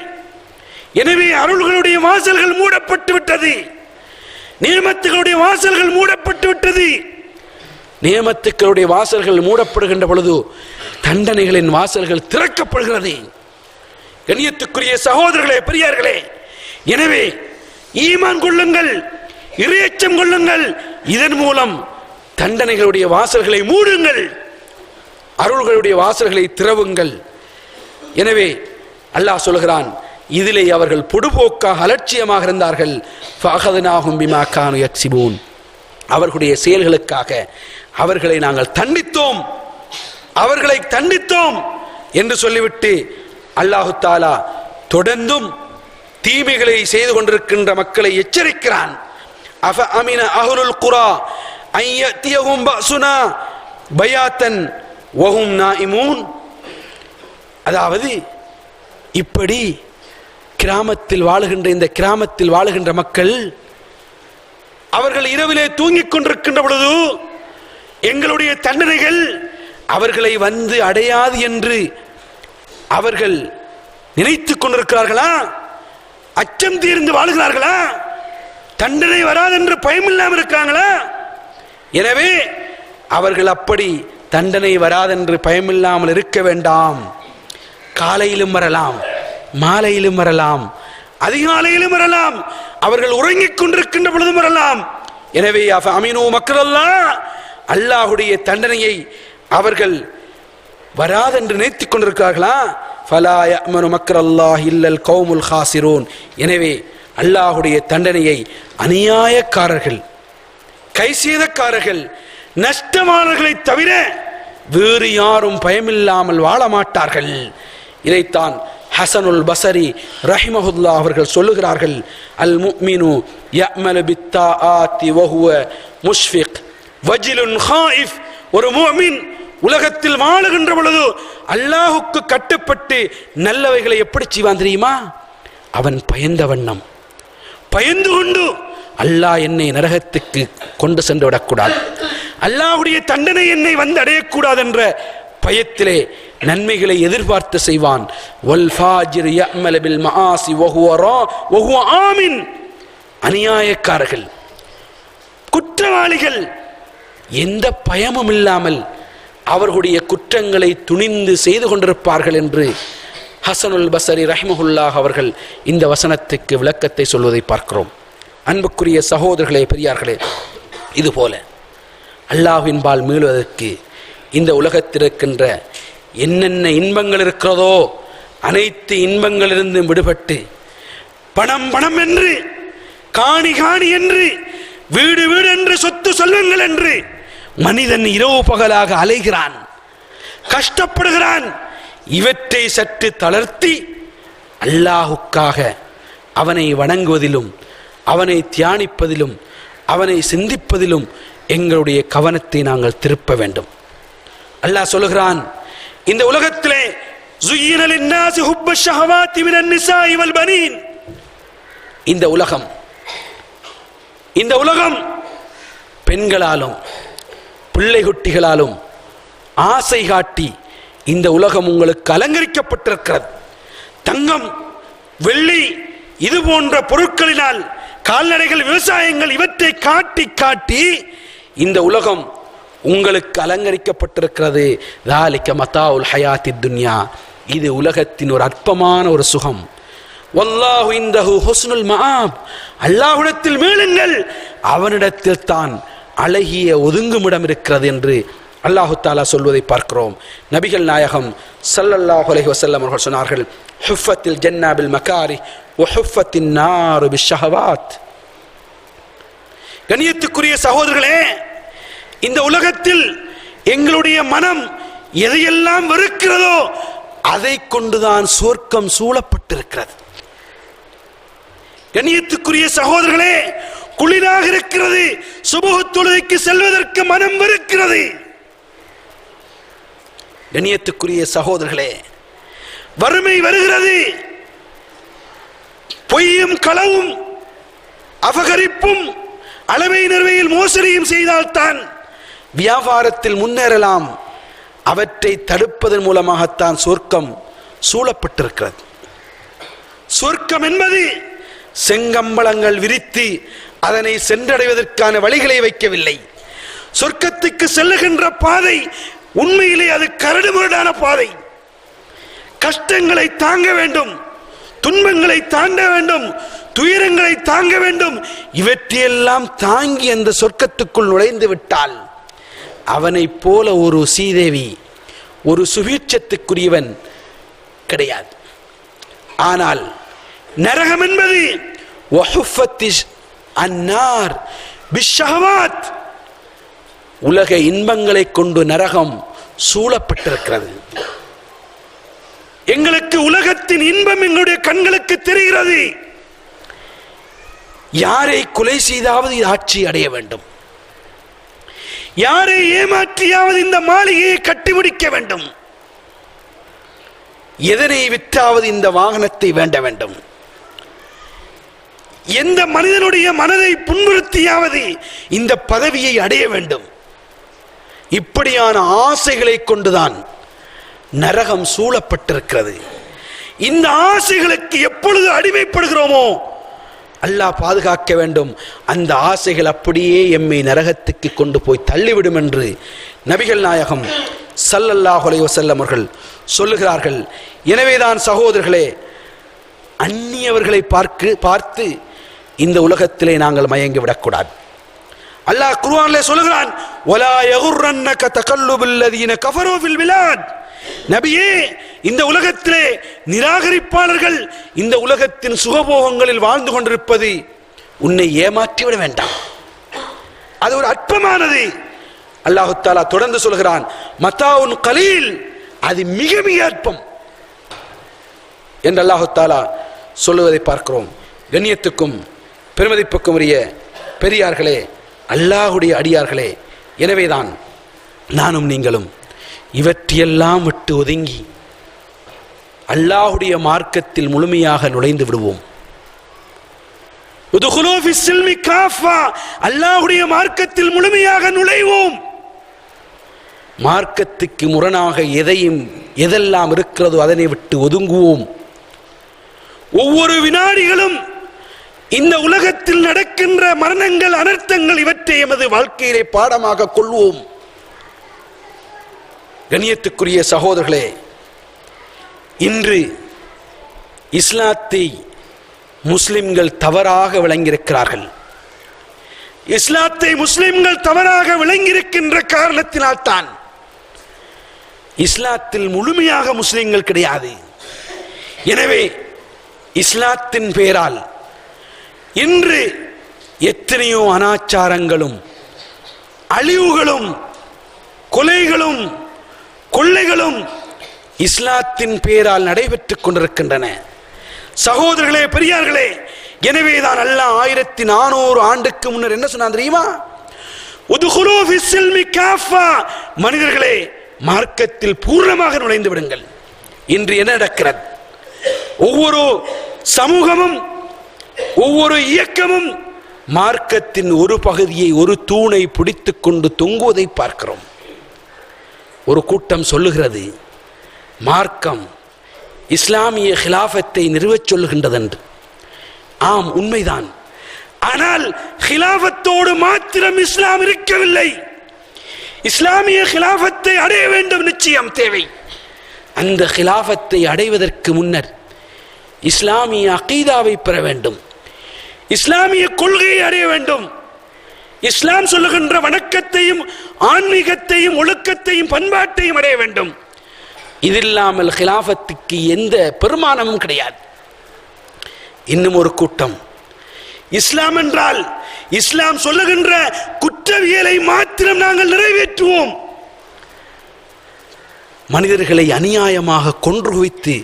எனவே அருள்களுடைய வாசல்கள் மூடப்பட்டு விட்டது, நியமத்துகளுடைய வாசல்கள் மூடப்பட்டு விட்டது. நியமத்துக்களுடைய வாசல்கள் மூடப்படுகின்ற பொழுது தண்டனைகளின் வாசல்கள் திறக்கப்படுகிறது. கண்ணியத்துக்குரிய சகோதரர்களே, பெரியார்களே, எனவே ஈமான் கொள்ளுங்கள், இறையச்சம் கொள்ளுங்கள். இதன் மூலம் தண்டனைகளுடைய வாசல்களை மூடுங்கள், அருள்களுடைய வாசல்களை திறவுங்கள். எனவே அல்லாஹ் சொல்கிறான், இதிலே அவர்கள் பொடுபோக்காக அலட்சியமாக இருந்தார்கள். ஃபஅഖذناهم بما كانوا يكسبون, அவர்களுடைய செயல்களுக்காக அவர்களை நாங்கள் தண்டித்தோம், அவர்களை தண்டித்தோம் என்று சொல்லிவிட்டு அல்லாஹு தஆலா தொடர்ந்தும் தீமைகளை செய்து கொண்டிருக்கின்ற மக்களை எச்சரிக்கிறான். அஃப அமின அஹ்லுல் குரா அன் யஅதியஹும் பஅசுனா பயாத்தன் வஹும் நாயிமூன், அதாவது இப்படி கிராமத்தில் வாழுகின்ற இந்த கிராமத்தில் வாழுகின்ற மக்கள் அவர்கள் இரவிலே தூங்கிக் கொண்டிருக்கின்ற பொழுது எங்களுடைய தண்டனைகள் அவர்களை வந்து அடையாது என்று அவர்கள் நினைத்துக் கொண்டிருக்கிறார்களா? அச்சம் தீர்ந்து வாழுகிறார்களா? தண்டனை வராது என்று பயமில்லாமல் இருக்காங்களா? எனவே அவர்கள் அப்படி தண்டனை வராதென்று பயமில்லாமல் இருக்க வேண்டாம். காலையிலும் வரலாம், மாலையிலும் வரலாம், அதிகாலையிலும் வரலாம், அவர்கள் உறங்கிக் கொண்டிருக்கின்ற பொழுதும் வரலாம். எனவே அமீனு மக்களல்லாஹ், அல்லாஹ்வுடைய தண்டனையை அவர்கள் வராதென்று நினைத்துக் கொண்டிருக்கிறார்களா? ஃபலா யஅமனு மக்கரல்லாஹி இல்லல் கௌமுல் காசிரூன், எனவே அல்லாஹ்வுடைய தண்டனையை அநியாயக்காரர்கள், கைசேதக்காரர்கள், நஷ்டமானவர்களை தவிர வேறு யாரும் பயமில்லாமல் வாழ மாட்டார்கள். இதைத்தான் ஹசனுல் பஸரி ரஹிமஹுல்லாஹ் அவர்கள் சொல்லுகிறார்கள், அல் முஃமினு யஅமலு பித்தாஆத்தி வஹுவ முஷ்ஃபிக் வஜிலுன் ஹாயிஃப், ஒரு முஃமின் உலகத்தில் வாழுகின்ற பொழுது அல்லாஹுக்கு கட்டுப்பட்டு நல்லவைகளை எப்படி செய்வான் தெரியுமா? அவன் பயந்த வண்ணம், பயந்து கொண்டு அல்லாஹ் என்னை நரகத்துக்கு கொண்டு சென்று விடக்கூடாது, அல்லாஹ்வுடைய தண்டனை என்னை வந்து அடையக்கூடாது என்ற பயத்திலே நன்மைகளை எதிர்பார்த்து செய்வான். வல் ஃபாஜிர் யஅமல் பில் மஆசி வஹுவ ஆமின், அநியாயக்காரர்கள், குற்றவாளிகள் எந்த பயமும் இல்லாமல் அவர்களுடைய குற்றங்களை துணிந்து செய்து கொண்டிருப்பார்கள் என்று ஹசனுல் பஸரி ரஹிமஹுல்லாஹ் அவர்கள் இந்த வசனத்துக்கு விளக்கத்தை சொல்வதை பார்க்கிறோம். அன்புக்குரிய சகோதரர்களே, பெரியார்களே, இதுபோல அல்லாஹ்வின்பால் மீளுவதற்கு இந்த உலகத்தில் இருக்கின்ற என்னென்ன இன்பங்கள் இருக்கிறதோ அனைத்து இன்பங்களிலிருந்தும் விடுபட்டு பணம் பணம் என்று, காணி காணி என்று, வீடு வீடு என்று, சொத்து செல்வங்கள் என்று மனிதன் இரவு பகலாக அலைகிறான், கஷ்டப்படுகிறான். இவற்றை சற்று தளர்த்தி அல்லாஹுக்காக அவனை வணங்குவதிலும் அவனை தியானிப்பதிலும் அவனை சிந்திப்பதிலும் எங்களுடைய கவனத்தை நாங்கள் திருப்ப வேண்டும். அல்லாஹ் சொல்லுகிறான், இந்த உலகத்திலே زُيِّنَ لِلنَّاسِ حُبُّ الشَّهَوَاتِ مِنَ النِّسَاءِ وَالْبَنِينَ, இந்த உலகம் பெண்களாலும் பிள்ளை குட்டிகளாலும் ஆசை காட்டி இந்த உலகம் உங்களுக்கு அலங்கரிக்கப்பட்டிருக்கிறது. தங்கம், வெள்ளி, இது போன்ற பொருட்களினால், கால்நடைகள், விவசாயங்கள், இவற்றை காட்டி காட்டி இந்த உலகம் உங்களுக்கு அலங்கரிக்கப்பட்டிருக்கிறது. ذَلِكَ مَتَاعُ الْحَيَاةِ الدُّنْيَا, இது உலகத்தின் ஒரு அற்பமான ஒரு சுகம். வல்லாஹு இன்தஹு ஹுஸ்னுல் மஆப், அல்லாஹ்விடத்தில் மீளுங்கள், அவனிடத்தில் தான் அழகிய ஒதுங்குமிடம் இருக்கிறது என்று அல்லாஹு தாலா சொல்வதை பார்க்கிறோம். நபிகள் நாயகம் ஸல்லல்லாஹு அலைஹி வஸல்லம் அவர்கள் சொன்னார்கள், ஹுஃபத்தில் ஜன்னா பில் மகாரி வ ஹுஃபத்தின் நார் பிஷ்ஷஹவாத். கண்ணியத்துக்குரிய சகோதரர்களே, இந்த உலகத்தில் எங்களுடைய மனம் எதையெல்லாம் வெறுக்கிறதோ அதை கொண்டுதான் சுவர்க்கம் சூழப்பட்டிருக்கிறது. கண்ணியத்துக்குரிய சகோதரர்களே, குளிராக இருக்கிறது, சுபஹ் தொழுகைக்கு செல்வதற்கு மனம் வெறுக்கிறது. கண்ணியத்துக்குரிய சகோதரர்களே, வறுமை வருகிறது, பொய்யும் களவும் அபகரிப்பும் அளவை நிறுவையில் மோசடியும் செய்தால்தான் வியாபாரத்தில் முன்னேறலாம். அவற்றை தடுப்பதன் மூலமாகத்தான் சொர்க்கம் சூழப்பட்டிருக்கிறது. சொர்க்கம் என்பது செங்கம்பளங்கள் விரித்து அதனை சென்றடைவதற்கான வழிகளை வைக்கவில்லை. சொர்க்கத்துக்கு செல்லுகின்ற பாதை உண்மையிலே அது கரடுமுரடான பாதை. கஷ்டங்களை தாங்க வேண்டும், துன்பங்களை தாண்ட வேண்டும், துயரங்களை தாங்க வேண்டும். இவற்றையெல்லாம் தாங்கி அந்த சொர்க்கத்துக்குள் நுழைந்து விட்டால் அவனை போல ஒரு சீதேவி, ஒரு சுபீட்சத்துக்குரியவன் கிடையாது. ஆனால் நரகம் என்பது அன்னார் பிஷ்ஷஹவாத், உலக இன்பங்களை கொண்டு நரகம் சூழப்பட்டிருக்கிறது. எங்களுக்கு உலகத்தின் இன்பம் எங்களுடைய கண்களுக்கு தெரிகிறது. யாரை கொலை செய்தாவது ஆட்சி அடைய வேண்டும், யாரை ஏமாற்றியாவது இந்த மாளிகையை கட்டி முடிக்க வேண்டும், எதனை விற்றாவது இந்த வாகனத்தை வேண்ட வேண்டும், எந்த மனிதனுடைய மனதை புண்படுத்தியாவது இந்த பதவியை அடைய வேண்டும். இப்படியான ஆசைகளை கொண்டுதான் நரகம் சூழப்பட்டிருக்கிறது. இந்த ஆசைகளுக்கு எப்பொழுது அடிமைப்படுகிறோமோ அல்லாஹ் பாதுகாக்க வேண்டும். அந்த ஆசைகள் அப்படியே எம்மை நரகத்துக்கு கொண்டு போய் தள்ளிவிடும் என்று நபிகள் நாயகம் ஸல்லல்லாஹு அலைஹி வஸல்லம் அவர்கள் சொல்லுகிறார்கள். எனவேதான் சகோதரர்களே, அந்நியவர்களை பார்த்து இந்த உலகத்திலே நாங்கள் மயங்கி விடக்கூடாது. அல்லாஹ் குர்ஆனிலே சொல்லுகிறான், வலா யகுர்ரன்னக தகல்லுபுல் லதீன கஃபரூ ஃபில் பிலாத். நபியே, இந்த உலகத்திலே நிராகரிப்பாளர்கள் இந்த உலகத்தின் சுகபோகங்களில் வாழ்ந்து கொண்டிருப்பது உன்னை ஏமாற்றிவிட வேண்டாம், அது ஒரு அற்பமானது. அல்லாஹு தஆலா தொடர்ந்து சொல்கிறான், மதாஉன் கலீல், அது மிக மிக அற்பம் என்று அல்லாஹு தஆலா சொல்லுவதை பார்க்கிறோம். கண்ணியத்துக்கும் பெருமதிப்புக்கும் உரிய பெரியார்களே, அல்லாஹுடைய அடியார்களே, எனவேதான் நானும் நீங்களும் இவற்றையெல்லாம் விட்டு ஒதுங்கி அல்லாஹுடைய மார்க்கத்தில் முழுமையாக நுழைந்து விடுவோம். அல்லாஹுடைய மார்க்கத்தில் முழுமையாக நுழைவோம். மார்க்கத்துக்கு முரணாக எதெல்லாம் இருக்கிறதோ அதனை விட்டு ஒதுங்குவோம். ஒவ்வொரு வினாடிகளும் இந்த உலகத்தில் நடக்கின்ற மரணங்கள், அனர்த்தங்கள், இவற்றை எமது வாழ்க்கையிலே பாடமாக கொள்வோம். கண்ணியத்துக்குரிய சகோதரர்களே, இன்று இஸ்லாத்தை முஸ்லிம்கள் தவறாக விளங்கியிருக்கிறார்கள். இஸ்லாத்தை முஸ்லிம்கள் தவறாக விளங்கியிருக்கின்ற காரணத்தினால் தான் இஸ்லாத்தில் முழுமையாக முஸ்லிம்கள் கிடையாது. எனவே இஸ்லாத்தின் பெயரால் இன்று எத்தனையோ அனாச்சாரங்களும், அழிவுகளும், கொலைகளும், கொள்ளைகளும் இஸ்லாத்தின் பெயரால் நடைபெற்றுக் கொண்டிருக்கின்றன. சகோதரர்களே, பெரியார்களே, எனவேதான் அல்லாஹ் 1400 ஆண்டுக்கு முன்னர் என்ன சொன்னான் தெரியுமா? உதுகுலூ ஃபிஸ்ஸில்மி காஃபா, மனிதர்களே மார்க்கத்தில் பூர்ணமாக நுழைந்து விடுங்கள். இன்று என்ன நடக்கிறது? ஒவ்வொரு சமூகமும், ஒவ்வொரு இயக்கமும் மார்க்கத்தின் ஒரு பகுதியை, ஒரு தூணை பிடித்துக் கொண்டு தொங்குவதை பார்க்கிறோம். ஒரு கூட்டம் சொல்லுகிறது, மார்க்கம் இஸ்லாமிய ஹிலாஃபத்தை நிறுவச் சொல்லுகின்றது என்று. ஆம், உண்மைதான். ஆனால் ஹிலாஃபத்தோடு மாத்திரம் இஸ்லாம் இருக்கவில்லை. இஸ்லாமிய ஹிலாஃபத்தை அடைய வேண்டும், நிச்சயம் தேவை. அந்த ஹிலாஃபத்தை அடைவதற்கு முன்னர் இஸ்லாமிய அகீதாவை பெற வேண்டும், இஸ்லாமிய கொள்கையை அடைய வேண்டும். இஸ்லாம் சொல்லுகின்ற வணக்கத்தையும் ஆன்மீகத்தையும் ஒழுக்கத்தையும் பண்பாட்டையும் அடைய வேண்டும். இதில்லாமல் ஹிலாஃபத்துக்கு எந்த பெருமானமும் கிடையாது. இன்னும் ஒரு கூட்டம், இஸ்லாம் என்றால் இஸ்லாம் சொல்லுகின்ற குற்றவியலை மாத்திரம் நாங்கள் நிறைவேற்றுவோம், மனிதர்களை அநியாயமாக கொன்று குவித்து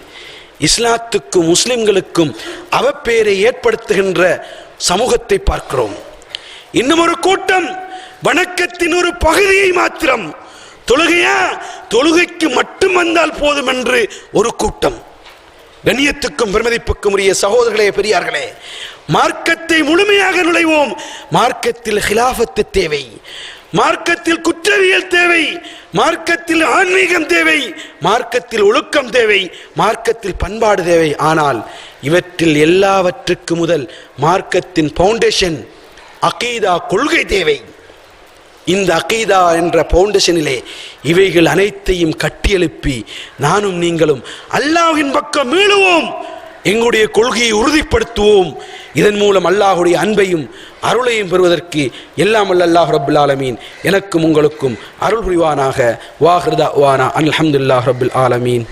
இஸ்லாத்துக்கும் முஸ்லிம்களுக்கும் அவப்பேரை ஏற்படுத்துகின்ற சமூகத்தை பார்க்கிறோம். இன்னும் ஒரு கூட்டம், வணக்கத்தின் ஒரு பகுதியை மாத்திரம், தொழுகையா தொழுகைக்கு மட்டும் வந்தால் போதும் என்று ஒரு கூட்டம். கண்ணியத்துக்கும் பெருமதிப்புக்கும் உரிய சகோதரர்களே, பெரியார்களே, மார்க்கத்தை முழுமையாக நுழைவோம். மார்க்கத்தில் ஹிலாஃபத்து தேவை, மார்க்கத்தில் குற்றவியல் தேவை, மார்க்கத்தில் ஆன்மீகம் தேவை, மார்க்கத்தில் ஒழுக்கம் தேவை, மார்க்கத்தில் பண்பாடு தேவை. ஆனால் இவற்றில் எல்லாவற்றுக்கு முதல் மார்க்கத்தின் பவுண்டேஷன் அகீதா, கொள்கை தேவை. இந்த அகீதா என்ற பவுண்டேஷனிலே இவைகள் அனைத்தையும் கட்டியெழுப்பி நானும் நீங்களும் அல்லாஹ்வின் பக்கம் மீளுவோம், எங்களுடைய கொள்கையை உறுதிப்படுத்துவோம். இதன் மூலம் அல்லாஹுடைய அன்பையும் அருளையும் பெறுவதற்கு எல்லாம் வல்ல அல்லாஹ் ரப்புல் ஆலமீன் எனக்கும் உங்களுக்கும் அருள் புரிவானாக. வாஹிர் தஅவானா அல்ஹம்துலில்லாஹி ரப்பில் ஆலமீன்.